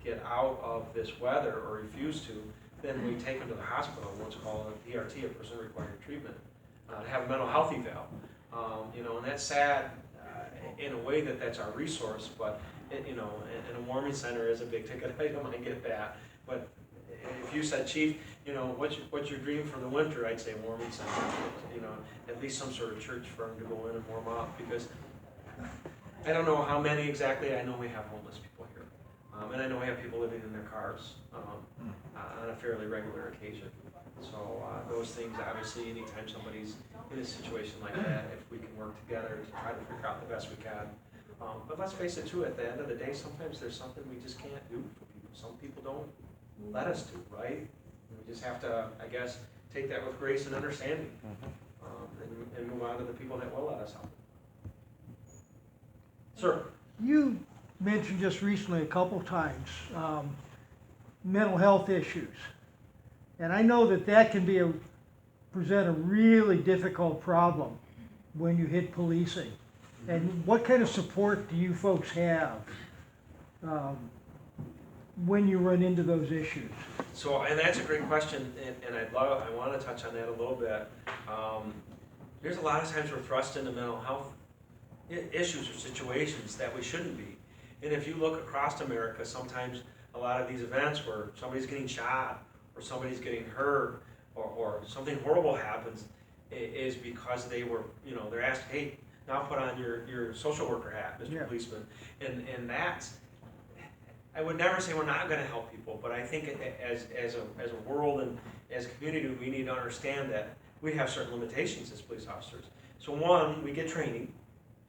get out of this weather or refuse to, then we take them to the hospital, what's called a PRT, a person required treatment, to have a mental health eval. You know, and that's sad in a way that's our resource, but you know, and a warming center is a big ticket item, I get that. But if you said, Chief, you know, what's your dream for the winter? I'd say warming center, you know, at least some sort of church for them to go in and warm up, because I don't know how many exactly. I know we have homeless people here, and I know we have people living in their cars on a fairly regular occasion. So those things, obviously, anytime somebody's in a situation like that, if we can work together to try to figure out the best we can. But let's face it too, at the end of the day, sometimes there's something we just can't do for people. Some people don't let us do, right? And we just have to, I guess, take that with grace and understanding, and move on to the people that will let us help. Sir? You mentioned just recently a couple times, mental health issues. And I know that can present a really difficult problem when you hit policing. And what kind of support do you folks have when you run into those issues? So, and that's a great question, and I want to touch on that a little bit. There's a lot of times we're thrust into mental health issues or situations that we shouldn't be. And if you look across America, sometimes a lot of these events where somebody's getting shot or somebody's getting hurt or something horrible happens is because they were, you know, they're asked, hey, now put on your social worker hat, Mr. Yeah. Policeman. And that's, I would never say we're not going to help people, but I think as a world and as a community, we need to understand that we have certain limitations as police officers. So one, we get training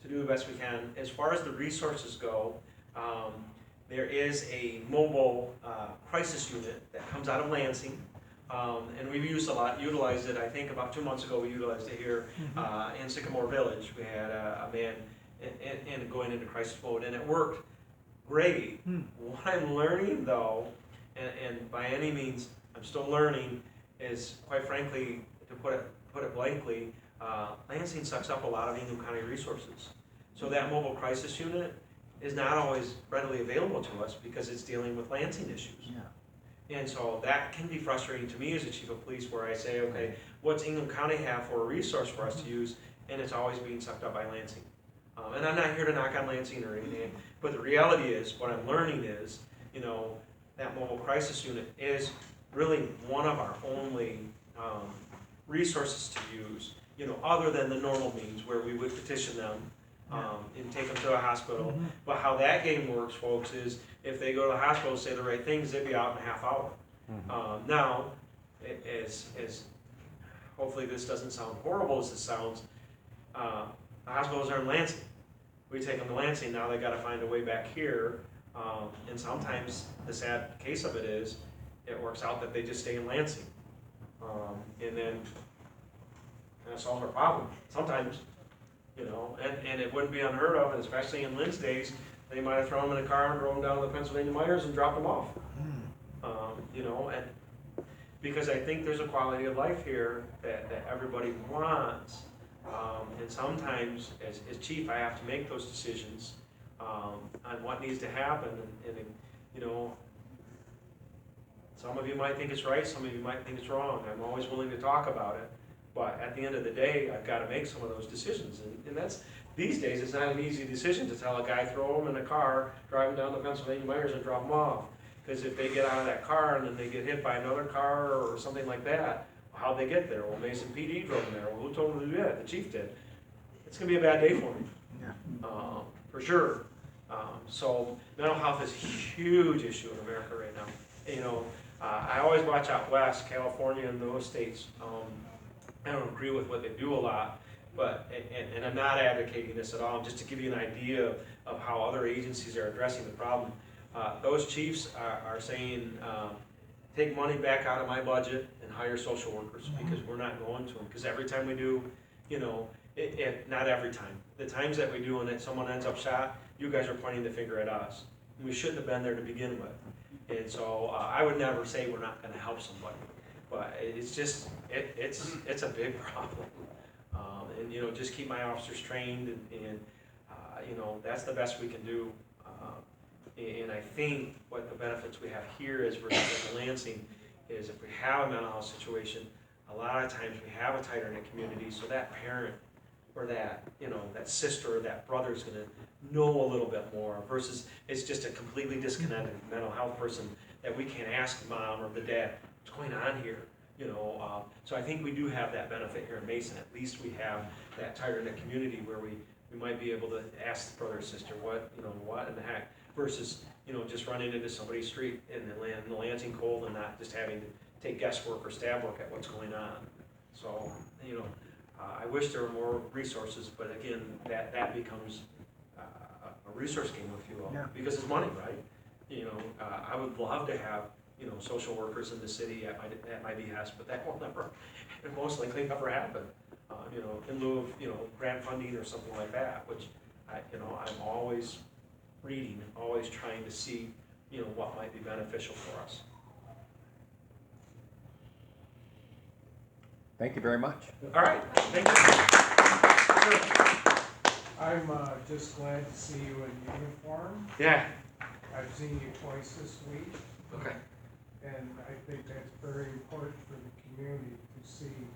to do the best we can. As far as the resources go, there is a mobile crisis unit that comes out of Lansing, and we've utilized it. I think about 2 months ago we utilized it here in Sycamore Village. We had a man in going into crisis mode, and it worked great. What I'm learning though, and by any means I'm still learning, is quite frankly, to put it blankly, Lansing sucks up a lot of Ingham County resources. So that mobile crisis unit is not always readily available to us because it's dealing with Lansing issues. Yeah. And so that can be frustrating to me as a chief of police, where I say, okay, what's Ingham County have for a resource for us to use? And it's always being sucked up by Lansing. And I'm not here to knock on Lansing or anything, but the reality is, what I'm learning is, you know, that mobile crisis unit is really one of our only resources to use. other than the normal means where we would petition them, and take them to a hospital. But how that game works, folks, is if they go to the hospital and say the right things, they'd be out in a half hour. Now, as hopefully this doesn't sound horrible as it sounds, the hospitals are in Lansing. We take them to Lansing, now they gotta find a way back here, and sometimes the sad case of it is, it works out that they just stay in Lansing. And then that solves our problem. Sometimes, and it wouldn't be unheard of, and especially in Lynn's days, they might have thrown them in a car and drove them down to the Pennsylvania Myers and dropped them off. And because I think there's a quality of life here that everybody wants. And sometimes, as chief, I have to make those decisions on what needs to happen. And some of you might think it's right, some of you might think it's wrong. I'm always willing to talk about it. But at the end of the day, I've got to make some of those decisions. And that's, these days, it's not an easy decision to tell a guy, throw him in a car, drive him down to Pennsylvania Myers and drop him off. Because if they get out of that car and then they get hit by another car or something like that, how'd they get there? Well, Mason PD drove them there. Well, who told them to do that? The chief did. It's going to be a bad day for them. Yeah. For sure. So mental health is a huge issue in America right now. I always watch out west, California and those states. I don't agree with what they do a lot, but, and I'm not advocating this at all, just to give you an idea of how other agencies are addressing the problem. Those chiefs are saying, take money back out of my budget and hire social workers, because we're not going to them. Because every time we do, not every time, the times that we do and someone ends up shot, you guys are pointing the finger at us. We shouldn't have been there to begin with. And so I would never say we're not going to help somebody. But it's just, it's a big problem. And just keep my officers trained, and that's the best we can do. And I think what the benefits we have here is versus in Lansing is if we have a mental health situation, a lot of times we have a tighter knit community, so that parent or that that sister or that brother is going to know a little bit more, versus it's just a completely disconnected mental health person that we can't ask mom or the dad what's going on here. So I think we do have that benefit here in Mason. At least we have that tighter knit community where we might be able to ask the brother or sister what in the heck, versus just running into somebody's street in the Lansing cold and not just having to take guesswork or stab work at what's going on. So I wish there were more resources, but again, that becomes a resource game, if you will, because it's money, right? I would love to have social workers in the city at my behest, but that will never, it most likely never happen. In lieu of grant funding or something like that, which I'm always reading, always trying to see what might be beneficial for us. Thank you very much. All right, thank you. Sure. I'm just glad to see you in uniform. Yeah. I've seen you twice this week, Okay. and I think that's very important for the community to see you.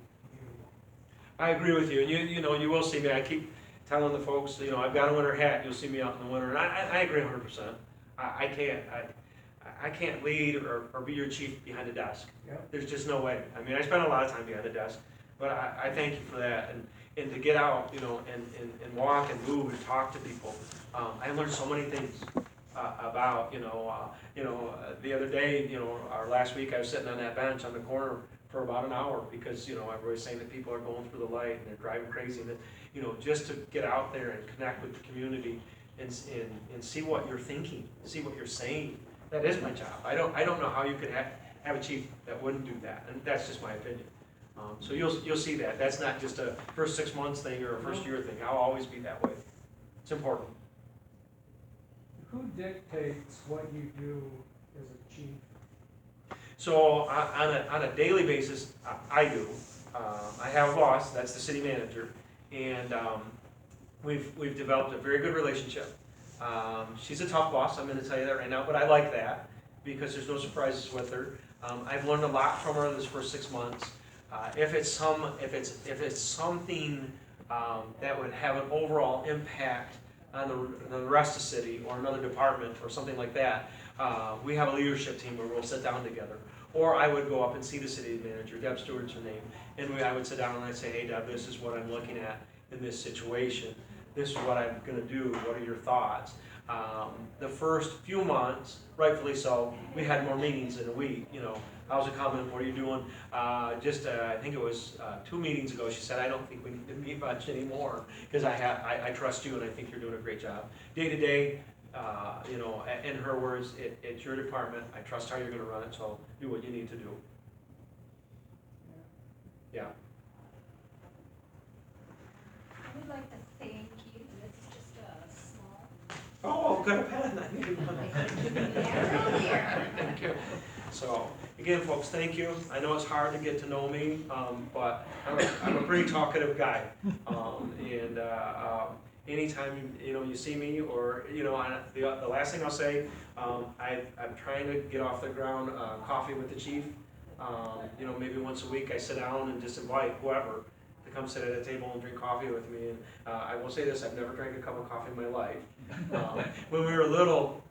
I agree with you, and you will see me. I keep telling the folks, I've got a winter hat. You'll see me out in the winter, and I agree 100%. I can't lead or be your chief behind a desk. Yep. There's just no way. I mean, I spend a lot of time behind the desk, but I thank you for that, and to get out, and walk and move and talk to people. I learned so many things about, the other day, or last week, I was sitting on that bench on the corner for about an hour because, everybody's saying that people are going through the light and they're driving crazy, and that, just to get out there and connect with the community and see what you're thinking, see what you're saying. That is my job. I don't know how you could have a chief that wouldn't do that, and that's just my opinion. So you'll see that. That's not just a first 6 months thing or a first year thing. I'll always be that way. It's important. Who dictates what you do as a chief? So on a daily basis, I do. I have a boss. That's the city manager, and we've developed a very good relationship. She's a tough boss, I'm going to tell you that right now, but I like that because there's no surprises with her. I've learned a lot from her this first 6 months. If it's something that would have an overall impact on the rest of the city or another department or something like that, we have a leadership team where we'll sit down together. Or I would go up and see the city manager, Deb Stewart's her name, and I would sit down and I'd say, hey Deb, this is what I'm looking at in this situation. This is what I'm gonna do, what are your thoughts? The first few months, rightfully so, we had more meetings in a week, you know. How's it coming, what are you doing? I think it was 2 meetings ago, she said, I don't think we need to meet much anymore, because I trust you and I think you're doing a great job. Day to day, you know, in her words, it's your department, I trust how you're gonna run it, so do what you need to do. Yeah. I would like to thank you, this is just a small. Oh, got a pen, I needed one. Thank you. So, again, folks, thank you. I know it's hard to get to know me, but I'm a pretty talkative guy. Anytime you see me, or the last thing I'll say, I'm trying to get off the ground coffee with the chief. Maybe once a week I sit down and just invite whoever to come sit at a table and drink coffee with me. And I will say this: I've never drank a cup of coffee in my life. When we were little.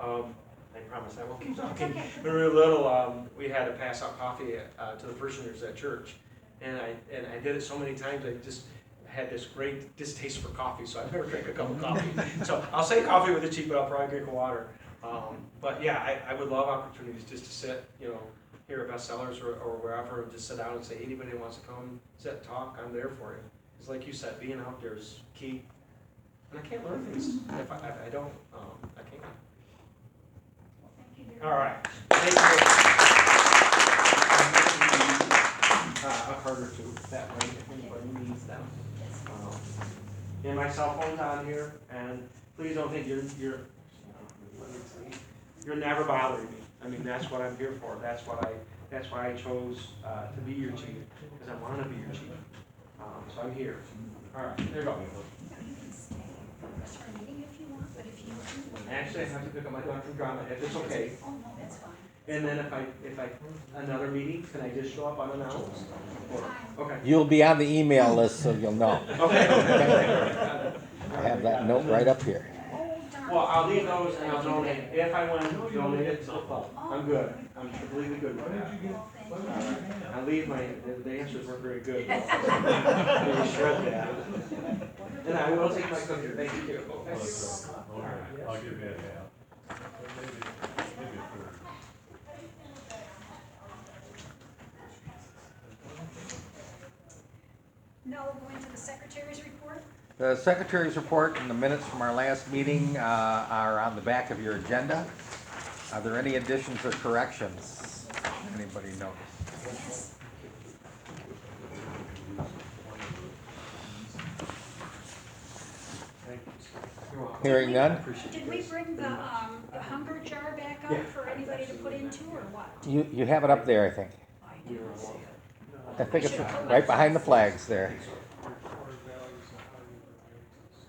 I promise I won't keep talking. When we were little, we had to pass out coffee to the parishioners at church, and I did it so many times I just had this great distaste for coffee, so I've never drank a cup of coffee. So I'll say coffee with the chief, but I'll probably drink water. But yeah, I would love opportunities just to sit, here at Bestsellers or wherever, and just sit down and say, anybody that wants to come sit and talk, I'm there for you. Because like you said, being out there is key, and I can't learn things if I don't. I can't. All right. Thank you. A card or two, that way, if anybody needs them. And my cell phone's on here, and please don't think you're never bothering me. I mean, that's what I'm here for. That's why I chose to be your chief, because I want to be your chief. So I'm here. All right, there you go. Actually, I have to pick up my daughter from drama, if it's okay. Oh, no, that's fine. And then if I another meeting, can I just show up unannounced? Okay. You'll be on the email list, so you'll know. Okay. I have that note right up here. Well, I'll leave those and I'll donate. If I want to donate it to the club, I'm good. I'm completely good with that. I'll leave the answers weren't very good. Maybe shred that. And I will take my cookie. Thank you too. I'll give you a half. Maybe a third. Now we'll go into the secretary's report. The secretary's report and the minutes from our last meeting are on the back of your agenda. Are there any additions or corrections? Anybody notice? Yes. Hearing none? Did we bring the hunger jar back up for anybody to put into, or what? You have it up there, I think. I think it's right behind the flags there.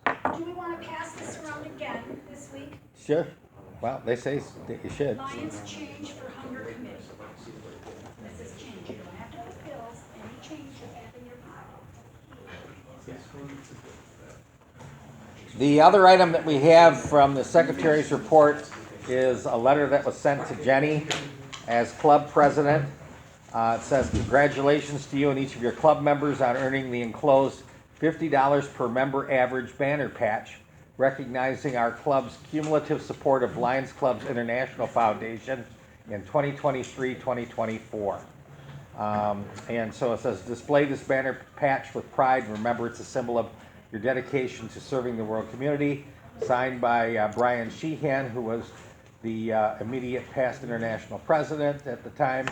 Do we want to pass this around again this week? Sure. Well, they say that you should. Lions change for hunger committee. This is change. You don't have to put bills. Any change you have in your pocket. The other item that we have from the secretary's report is a letter that was sent to Jenny as club president. It says, congratulations to you and each of your club members on earning the enclosed $50 per member average banner patch, recognizing our club's cumulative support of Lions Clubs International Foundation in 2023-2024. And so it says, display this banner patch with pride. Remember, it's a symbol of your dedication to serving the world community. Signed by Brian Sheehan, who was the immediate past international president at the time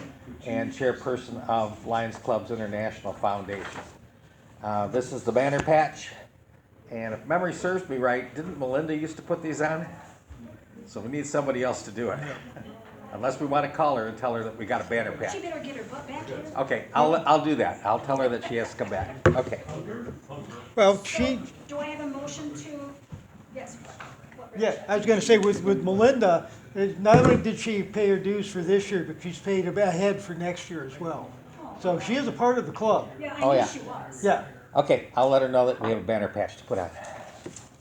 and chairperson of Lions Clubs International Foundation. This is the banner patch, and if memory serves me right, didn't Melinda used to put these on? So we need somebody else to do it. Unless we want to call her and tell her that we got a banner patch. She better get her butt back here. Okay, I'll do that. I'll tell her that she has to come back. Okay. Well, So, do I have a motion to, yes, what? yeah, I was gonna say with Melinda, not only did she pay her dues for this year, but she's paid ahead for next year as well. So she is a part of the club. Yeah, Oh, I yeah. knew she was. Yeah. Okay, I'll let her know that we have a banner patch to put on.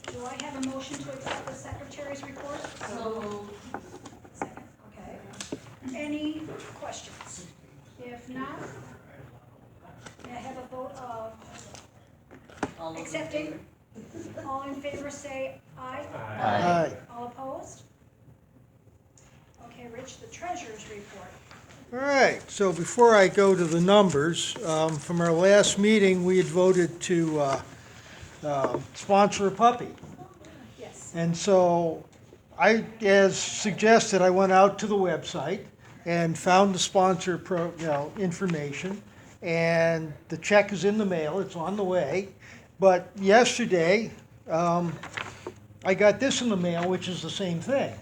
Do I have a motion to accept the secretary's report? So, Second, okay. Any questions? If not, may I have a vote of All those in accepting? favor? All in favor say aye. Aye. All opposed? Okay, Rich, the treasurer's report. All right, so before I go to the numbers, from our last meeting, we had voted to sponsor a puppy. Yes. And so as suggested, I went out to the website and found the sponsor information. And the check is in the mail, it's on the way. But yesterday, I got this in the mail, which is the same thing.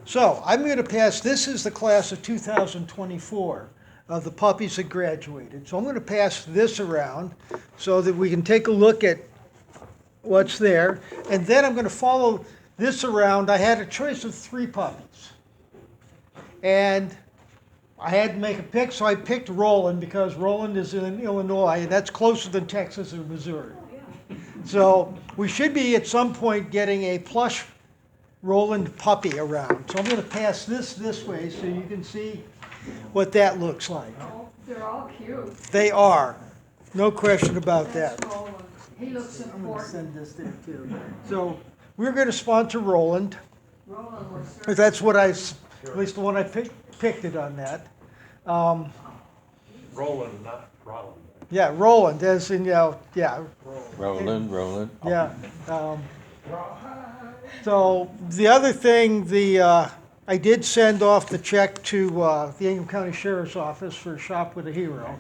So I'm going to pass, this is the class of 2024 of the puppies that graduated. So I'm going to pass this around so that we can take a look at what's there. And then I'm going to follow this around. I had a choice of 3 puppies. And I had to make a pick, so I picked Roland because Roland is in Illinois, and that's closer than Texas or Missouri. So we should be at some point getting a plush Roland puppy around. So I'm going to pass this way so you can see what that looks like. Oh, they're all cute. They are, no question about that. That's Roland. He looks I'm going to important. send this there too. So we're going to sponsor Roland. Roland looks But very. that's what at least the one I picked it on that. Roland, not Roland. Yeah, Roland, as in, yeah, Rolling. yeah. So the other thing, I did send off the check to the Ingham County Sheriff's Office for Shop with a Hero.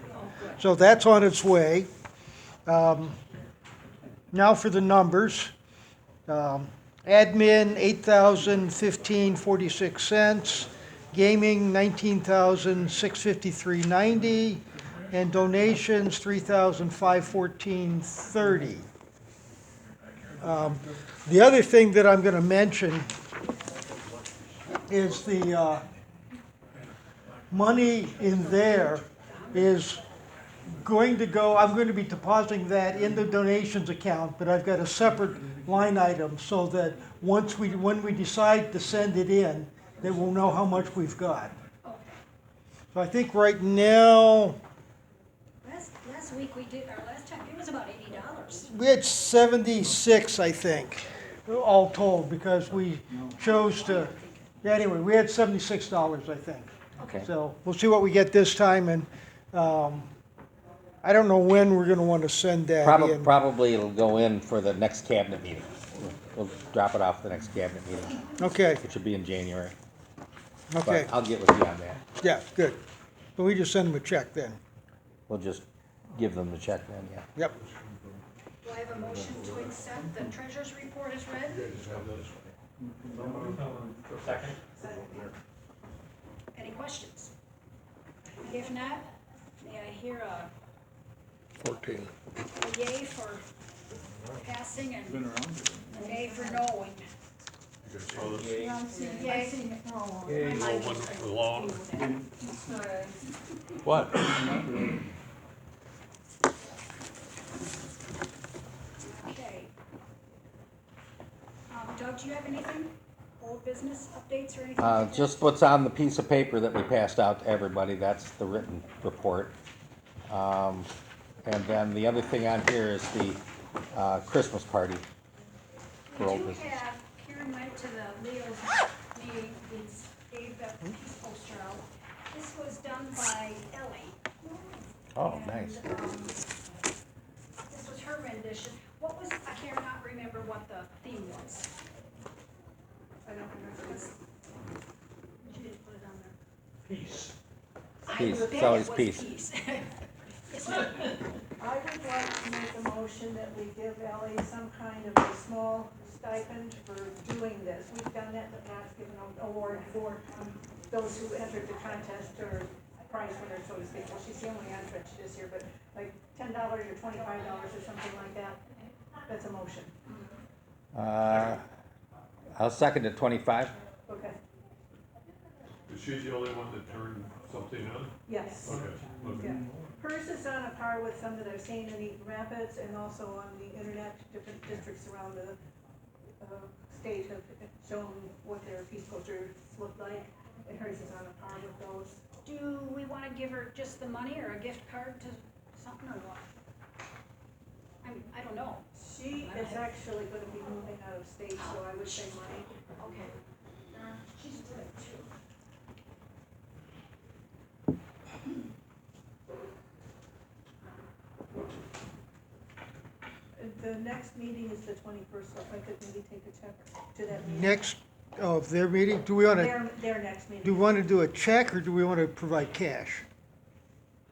So that's on its way. Now for the numbers. Admin, $8,015.46. Gaming, $19,653.90. And donations, $3,514.30. The other thing that I'm going to mention is the money in there is going to go, I'm going to be depositing that in the donations account, but I've got a separate line item so that when we decide to send it in, that we'll know how much we've got. So I think right now, Last week we did, or last time, it was about $80. we had 76, I think, all told, because we chose to, yeah, anyway, we had $76, I think. Okay. So we'll see what we get this time, and I don't know when we're gonna want to send that in. Probably it'll go in for the next cabinet meeting. We'll drop it off the next cabinet meeting, Okay, which will be in January. okay, But I'll get with you on that. yeah, good. But we just send them a check then. We'll just give them the check then, yeah. Yep. Do I have a motion to accept the treasurer's report as read? Second? Any questions? If not, may I hear a 14. yay for passing and a nay for knowing? I've seen it wrong. What? Okay. Doug, do you have anything? Old business updates or anything? like that? Just what's on the piece of paper that we passed out to everybody, that's the written report. And then the other thing on here is the Christmas party for We old do business. have, Karen went to the Leo's meeting, we gave the peace poster out. This was done by Ellie. Oh, And, nice. This was her rendition. What was, I cannot remember what the theme was. I don't remember this. She didn't put it on there. Peace. Peace. I It's bet always it was peace. It's not- I would like to make a motion that we give Ellie some kind of a small stipend for doing this. We've done that in the past, given an award for those who entered the contest or prize winner, so to speak. Well, she's the only entrant this year, but like $10 or $25 or something like that. That's a motion. I'll second it, 25. Okay, Is she the only one that turned something in? yes. Okay. Yeah. Hers is on a par with some that I've seen in Eaton Rapids and also on the internet. Different districts around the state have shown what their peace posters look like, and hers is on a par with those. Do we want wanna give her just the money or a gift card to something or what? I don't know. She is actually gonna be moving out of state, so I would say money. Okay. She's good too. The next meeting is the 21st, so if I could maybe take a check to that meeting. Next, their meeting, do we wanna, Their next do we meeting. wanna do a check or do we wanna provide cash?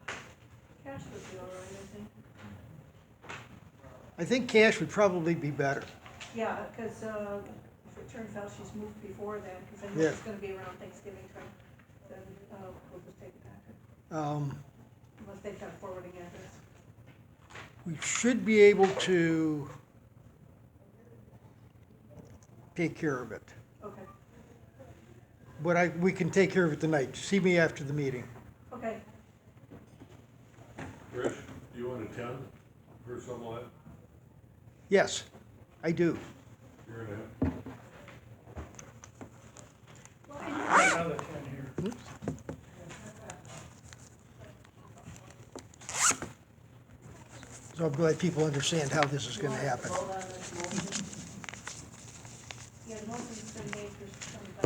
Cash would be all right, I think. I think cash would probably be better. Yeah, because if it turns out she's moved before then, because I know Yeah. it's gonna be around Thanksgiving time, then we'll just take it back, unless they've got a forwarding address. We should be able to take care of it. Okay, But we can take care of it tonight. See me after the meeting. okay. Rich, do you want to attend for someone? Yes, I do. You're gonna have, Well, and Another 10 here. So I'm glad people understand how this is gonna happen. Vote on this motion. Yeah, the motion's been made for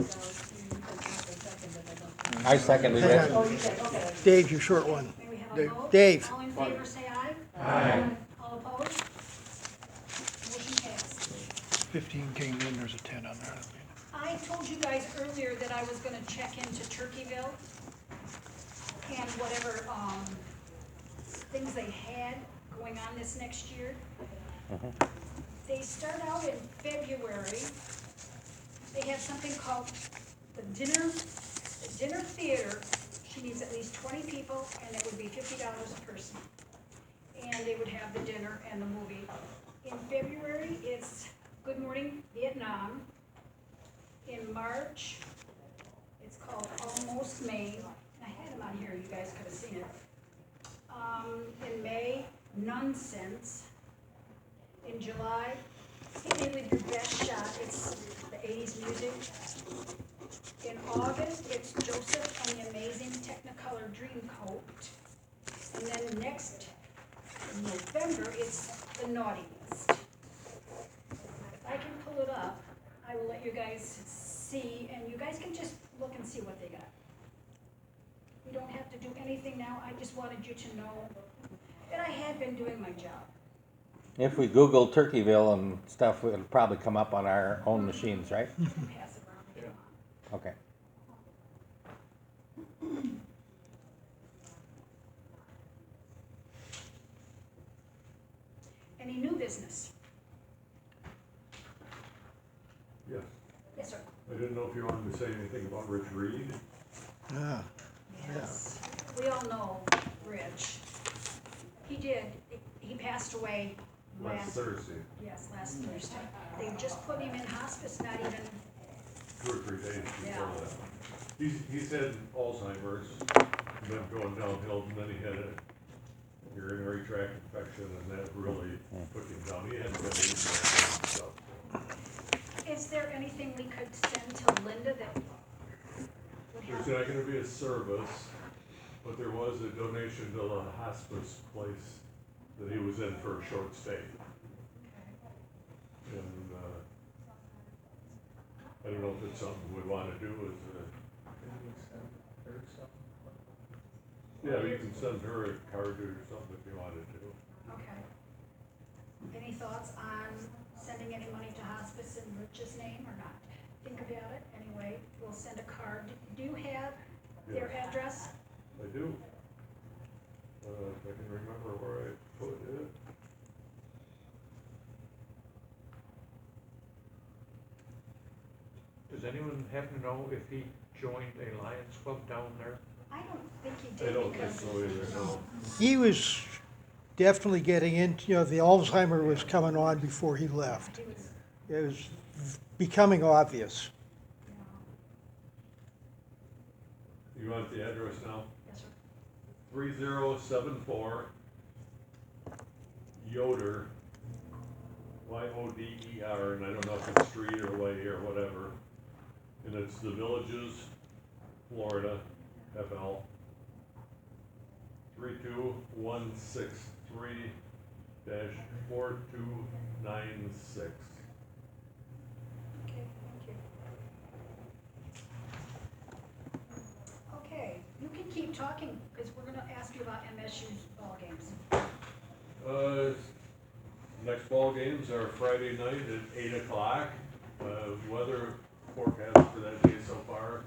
$25, and you can have a second, but I don't. I seconded Hang it. on. Oh, you did, okay. Dave, your short one. may we have a vote? Dave. All in favor, say aye. Aye. All opposed? Motion passed. 15 came in, there's a 10 on there. I told you guys earlier that I was gonna check into Turkeyville and whatever, things they had going on this next year. They start out in February. They have something called the dinner theater. She needs at least 20 people, and it would be $50 a person. And they would have the dinner and the movie. In February, it's Good Morning Vietnam. In March, it's called Almost May. I had them on here, you guys could have seen it. In May, Nonsense. In July, Hit Me With Your Best Shot, it's the 80s music. In August, it's Joseph and the Amazing Technicolor Dreamcoat. And then next, in November, it's The Naughty List. If I can pull it up, I will let you guys see, and you guys can just look and see what they got. You don't have to do anything now, I just wanted you to know that I had been doing my job. If we Google Turkeyville and stuff, it'll probably come up on our own machines, right? Pass it around if you want. Okay. Any new business? yes. Yes, sir. I didn't know if you wanted to say anything about Rich Reed. Ah, Yes. We all know Rich. He did, he passed away Last Thursday, last Thursday. They just put him in hospice, not even, 2 or 3 days Yeah. before that. He's had Alzheimer's, been going downhill, and then he had a urinary tract infection, and that really took him down. He hadn't been eating that stuff. is there anything we could send to Linda that would There's help? not gonna be a service, but there was a donation to the hospice place that he was in for a short stay. And, I don't know if it's something we wanna do yeah, you can send her a card or something if you wanted to. Okay. Any thoughts on sending any money to hospice in Rich's name or not? Think about it, anyway, we'll send a card. Do you have their Yes, address? I do. If I can remember where I put it. Does anyone happen to know if he joined a Lions Club down there? I don't think he I did don't think because. so either, no. he was definitely getting into, the Alzheimer was coming on before he left. He was, It was becoming obvious. You want the address now? yes, sir. 3074 Yoder, Yoder, and I don't know if it's street or way or whatever. And it's the Villages, Florida, FL, 32163-4296. Okay, thank you. Okay, you can keep talking, because we're gonna ask you about MSU's ball games. Next ball games are Friday night at 8 o'clock. Weather forecast for that day so far,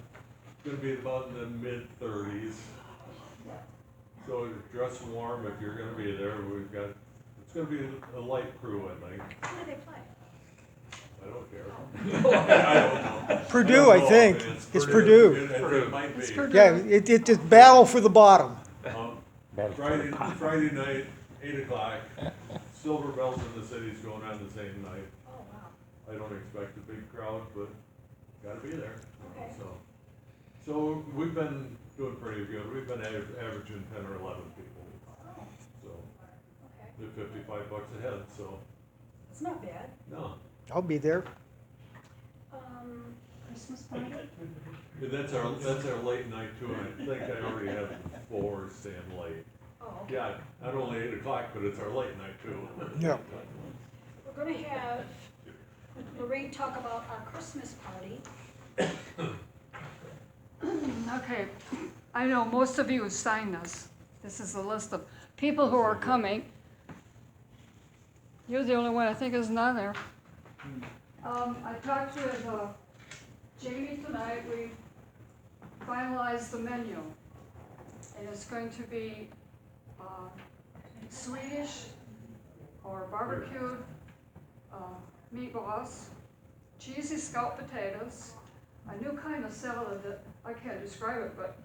gonna be about in the mid-30s. So dress warm if you're gonna be there. It's gonna be a light crew, I think. Who do they play? I don't care. I don't know. Purdue, I think. It's Purdue. It might be. Yeah, it's a battle for the bottom. Friday night, 8 o'clock. Silver Bells in the City's going on the same night. Oh, wow. I don't expect a big crowd, but gotta be there. Okay. So we've been doing pretty good. We've been averaging 10 or 11 people. Oh, So okay. they're $55 a head, so, It's not bad. no. I'll be there. Christmas party? Yeah, that's our late night too, and I think I already have 4 staying late. Oh, okay. Yeah, not only 8 o'clock, but it's our late night too. Yeah. We're gonna have Lorraine talk about our Christmas party. Okay, I know most of you have signed this. This is the list of people who are coming. You're the only one I think isn't on there. I talked with Jamie tonight. We finalized the menu. And it's going to be Swedish or barbecued meatballs, cheesy scalloped potatoes, a new kind of salad that I can't describe it, but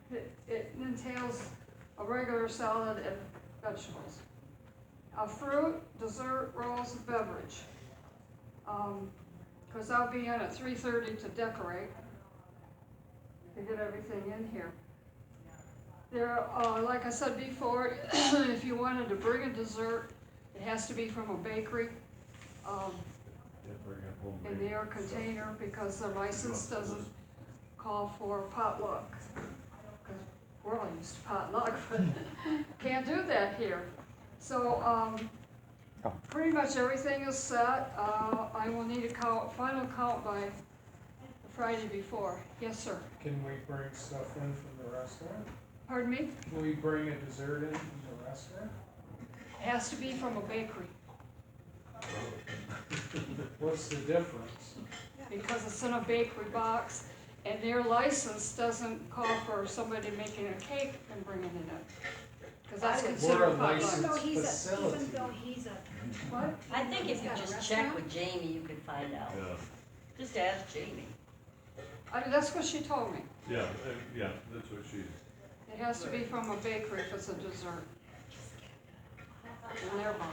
it entails a regular salad and vegetables. A fruit, dessert, rolls, and beverage. Because I'll be in at 3:30 to decorate, to get everything in here. There, like I said before, if you wanted to bring a dessert, it has to be from a bakery in their container, because their license doesn't call for potluck. 'Cause we're all used to potluck, but can't do that here. So, pretty much everything is set. I will need a final count by the Friday before. Yes, sir. Can we bring stuff in from the restaurant? Pardon me? Can we bring a dessert in from the restaurant? It has to be from a bakery, What's the difference? because it's in a bakery box, and their license doesn't call for somebody making a cake and bringing it in. Because that's We're considered a potluck. licensed Even facility. though he's a, What? I think if you Got a just check restaurant? with Jamie, you could find out. Yeah, Just ask Jamie. I mean, that's what she told me. yeah, that's what she, It has to be from a bakery if it's a dessert. In their box.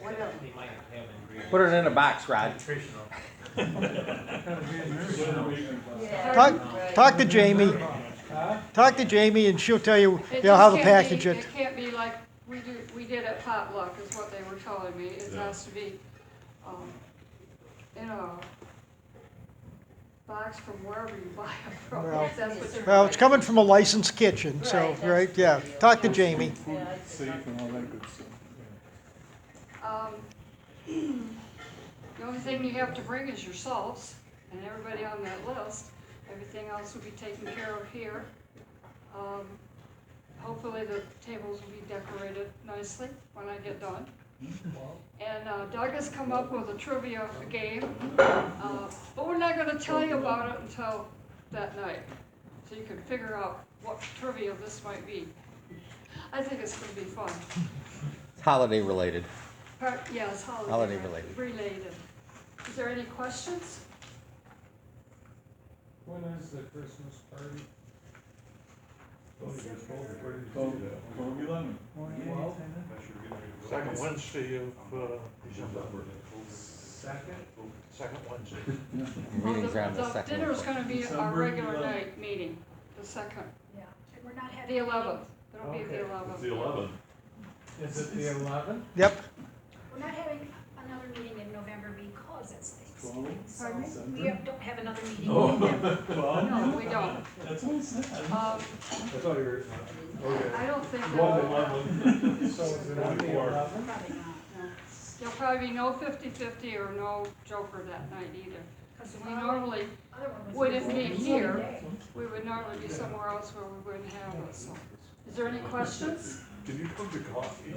Whatever. Put it in a box, Rod. Talk to Jamie. Talk to Jamie and she'll tell you, It you know, how just to can't package be- it. It can't be like we did at potluck, is what they were telling me. It Yeah. has to be, in a box from wherever you buy it from. Well- That's what they're Well, it's doing. coming from a licensed kitchen, so, Right, that's right, the yeah. deal. Talk to Jamie. Yeah, I'd say- The only thing you have to bring is your salts, and everybody on that list. Everything else will be taken care of here. Hopefully the tables will be decorated nicely when I get done. And Doug has come up with a trivia game, but we're not gonna tell you about it until that night. So you can figure out what trivia this might be. I think it's gonna be fun. It's holiday related. Yeah, it's holiday. Holiday related. Related. Is there any questions? When is the Christmas party? second Wednesday of, Second Wednesday. Meetings are on the second. Dinner's gonna be our regular night meeting, the second, yeah, and we're not having. the 11th. It'll be the Okay. it's 11th. the 11th. Is it the 11th? Yep, We're not having an another meeting in November because it's Thanksgiving, so Pardon me? we don't have another meeting Oh. in November. No, we don't. That's what I said. Um, I thought you were, okay. I don't think One that, 11. So is it on the 24. 11th? Probably not, no. there'll probably be no 50-50 or no Joker that night either. 'Cause the We other- normally other one was wouldn't the be same here. day. We would normally be somewhere else where we wouldn't have it, so. Is there any questions? Can you come to coffee?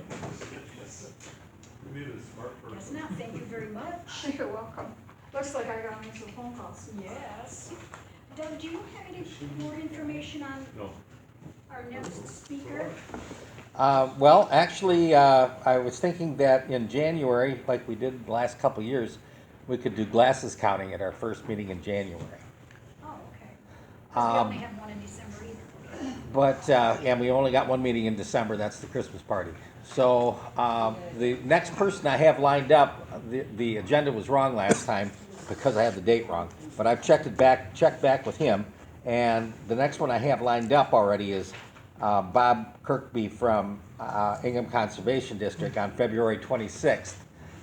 We need a smart Yes, person. now, thank you very much. You're welcome. Looks like I got me some phone calls. Yes. Doug, do you have any more information on No. our next speaker? Well, actually, I was thinking that in January, like we did the last couple of years, we could do glasses counting at our first meeting in January. Oh, okay. Because we Um, only have one in December either. But, and we only got one meeting in December, that's the Christmas party. So, the next person I have lined up, the agenda was wrong last time because I had the date wrong. But I've checked back with him, and the next one I have lined up already is Bob Kirkby from Ingham Conservation District on February 26th.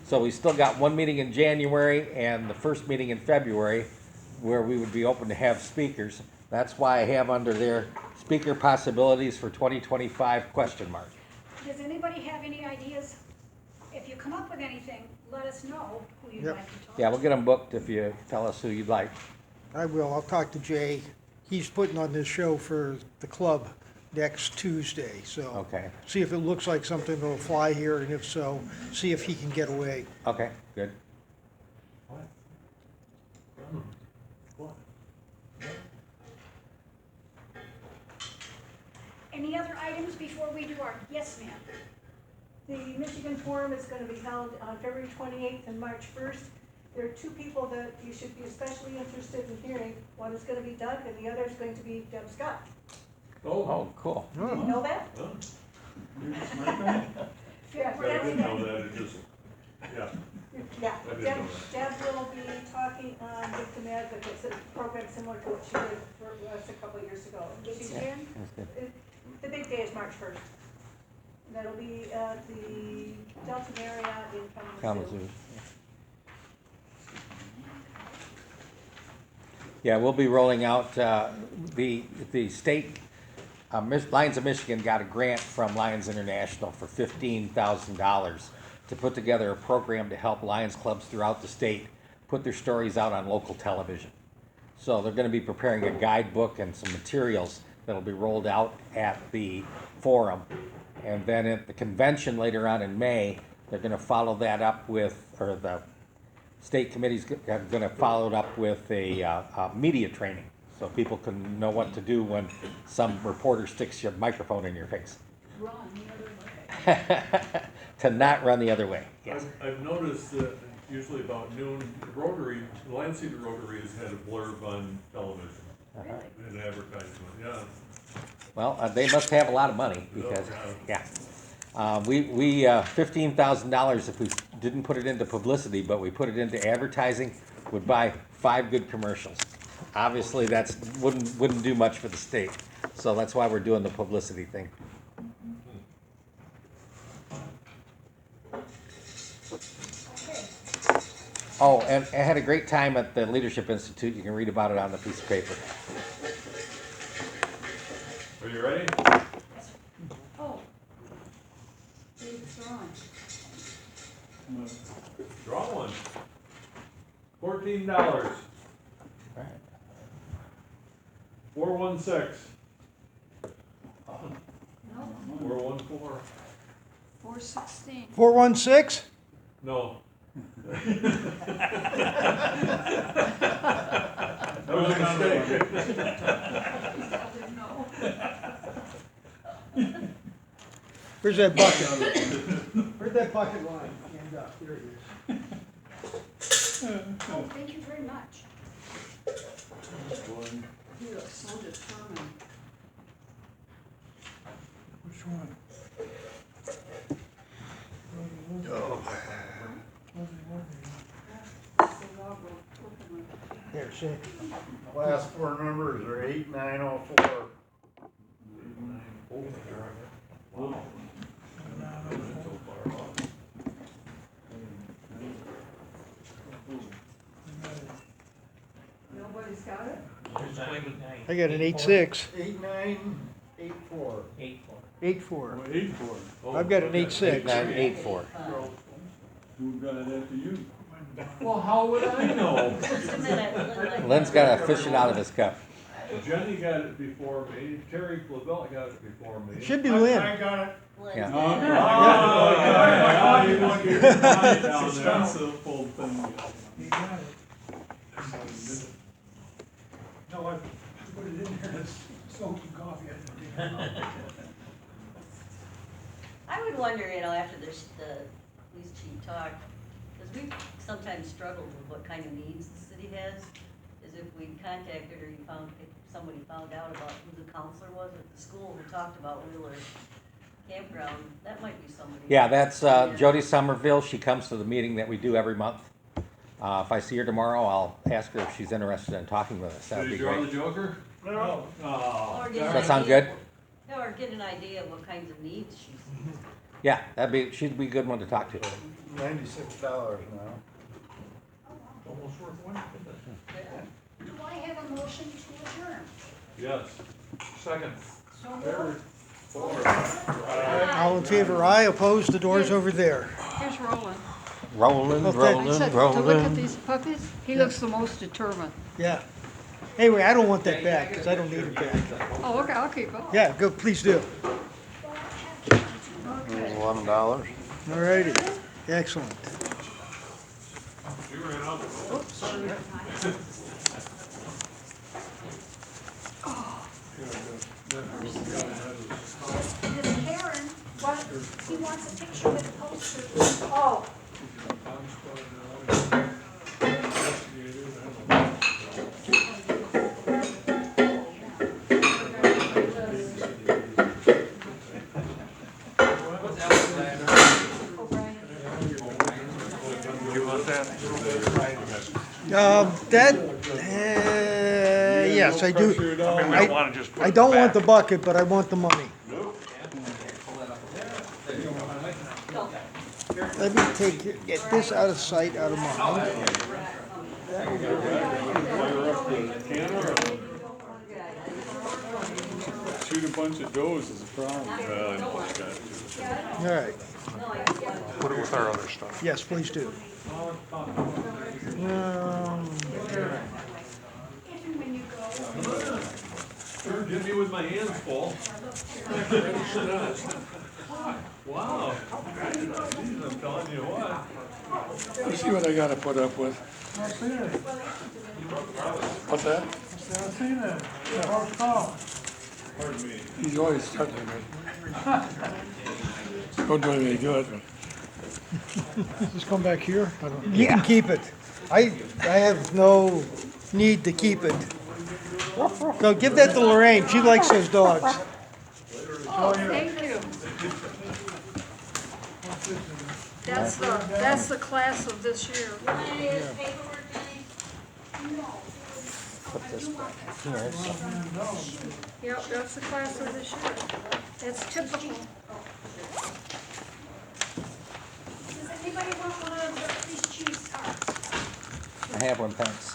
So we still got one meeting in January and the first meeting in February where we would be open to have speakers. That's why I have under there speaker possibilities for 2025 question mark. Does anybody have any ideas? If you come up with anything, let us know who you'd Yep. like to talk to. Yeah, we'll get them booked if you tell us who you'd like. I will, I'll talk to Jay. He's putting on this show for the club next Tuesday, so. Okay, See if it looks like something that'll fly here, and if so, see if he can get away. okay, good. Any other items before we do our, yes, ma'am? The Michigan Forum is gonna be held on February 28th and March 1st. There are two people that you should be especially interested in hearing. One is gonna be Doug, and the other is going to be Deb Scott. Oh, cool. Did you know that? Huh? Yeah, I didn't know that, it just, yeah. Yeah, I didn't Deb, know Deb will be talking on Victim Advocates, a program similar to what she did for us a couple of years ago. It's She- in? That's good. The big day is March 1st. That'll be at the Delta Marriott in Kalamazoo. Kalamazoo. Yeah, we'll be rolling out, the state, Lions of Michigan got a grant from Lions International for $15,000 to put together a program to help Lions clubs throughout the state put their stories out on local television. So they're gonna be preparing a guidebook and some materials that'll be rolled out at the forum. And then at the convention later on in May, they're gonna follow that up with, or the state committee's gonna follow it up with a media training, so people can know what to do when some reporter sticks your microphone in your face. Run the other way. To not run the other way, yes. I've noticed that usually about noon, Rotary, Lansing Rotary has had a blurb on television, Really? an advertisement, yeah. Well, they must have a lot of money, because, yeah. We $15,000 if we didn't put it into publicity, but we put it into advertising, would buy 5 good commercials. Obviously, that's, wouldn't do much for the state, so that's why we're doing the publicity thing. Okay. Oh, and I had a great time at the Leadership Institute, you can read about it on the piece of paper. Are you ready? Oh. Dave's drawing. Draw one. $14. Right. 416. No, 414. 416. 416? No. That was a mistake. I didn't know. Where's that bucket? Where's that bucket line? End up, there it is. Oh, thank you very much. You look so determined. Which one? Here, see? Last four numbers are 8904. Wow. So far off. disclaimer. I got an 8.6, 8984. 8.4. 8-4. Oh, I've got an okay. 8.6. 984. Who got it after you? Well, how would I know? Just a minute. Lynn's got to fish it out of his cup. Jenny got it before me, Terry Flavelle got it before me. Should be Lynn. I got it. Yeah. Oh, you want to get your money down there. full thing. You got it. No, I put it in there, it's soaking coffee. I would wonder, after the police chief talked, because we sometimes struggled with what kind of needs the city has, is if we contacted or if somebody found out about who the counselor was at the school who talked about Wheeler Campground, that might be somebody. Yeah, that's Jody Somerville. She comes to the meeting that we do every month. If I see her tomorrow, I'll ask her if she's interested in talking with us. That would be Did you draw great. the Joker? No. Oh. Or get Does an that sound idea- good? Yeah, or get an idea of what kinds of needs she sees. Yeah, she'd be a good one to talk to. $96 now. Almost worth one. Do I have a motion to adjourn? Yes. Second. So Third. moved. Fourth. All in favor, aye, opposed, the door's over there. Here's Roland. Rolling, Okay. I said, to look at rolling. these puppies, he looks the most determined. Yeah. Anyway, I don't want that back, because I don't need it back. Oh, okay, I'll keep it. Yeah, go, please do. $11. All righty, excellent. You ran out. This Karen, what, he wants a picture with the poster. Oh, You want that? Yes, I do. I mean, we don't wanna just put I it don't want the back. bucket, but I want the money. Let me get this out of sight, out of mind. Shoot a bunch of does is a problem. Well, I know what you got. All right, Put it with our other stuff. yes, please do. If and when you go. Sure, get me with my hands full. Wow. Geez, I'm telling you what. Let's see what I gotta put up with. What's that? Pardon me. He's always touching me. Don't do any good. Just come back here? You can keep it. I have no need to keep it. No, give that to Lorraine, she likes those dogs. Oh, thank you. That's the class of this year. Put this back here. Yep, that's the class of this year. It's typical. Does anybody want one of these cheese cards? I have one, thanks.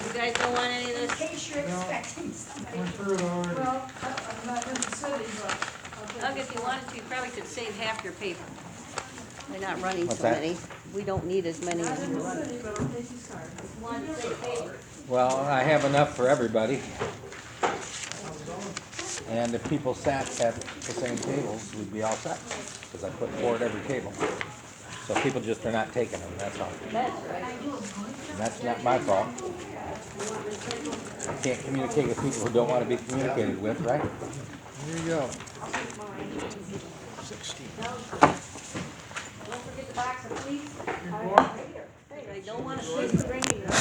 You guys don't want any of In this? case you're expecting somebody. Well, I'm not in the city, but. Doug, if you wanted to, you probably could save half your paper. We're not running What's so that? many. We don't need as many as we're running. City, but I'll take these cards. One to save paper. Well, I have enough for everybody. And if people sat at the same tables, we'd be all set, because I put 4 at every table. So people just are not taking them, that's all. That's right. And that's not my fault. I can't communicate with people who don't want to be communicated with, right? Here you go. 16. Don't forget the box of sweets. I don't want to sleep bringing them.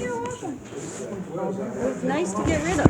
You're welcome. It's nice to get rid of.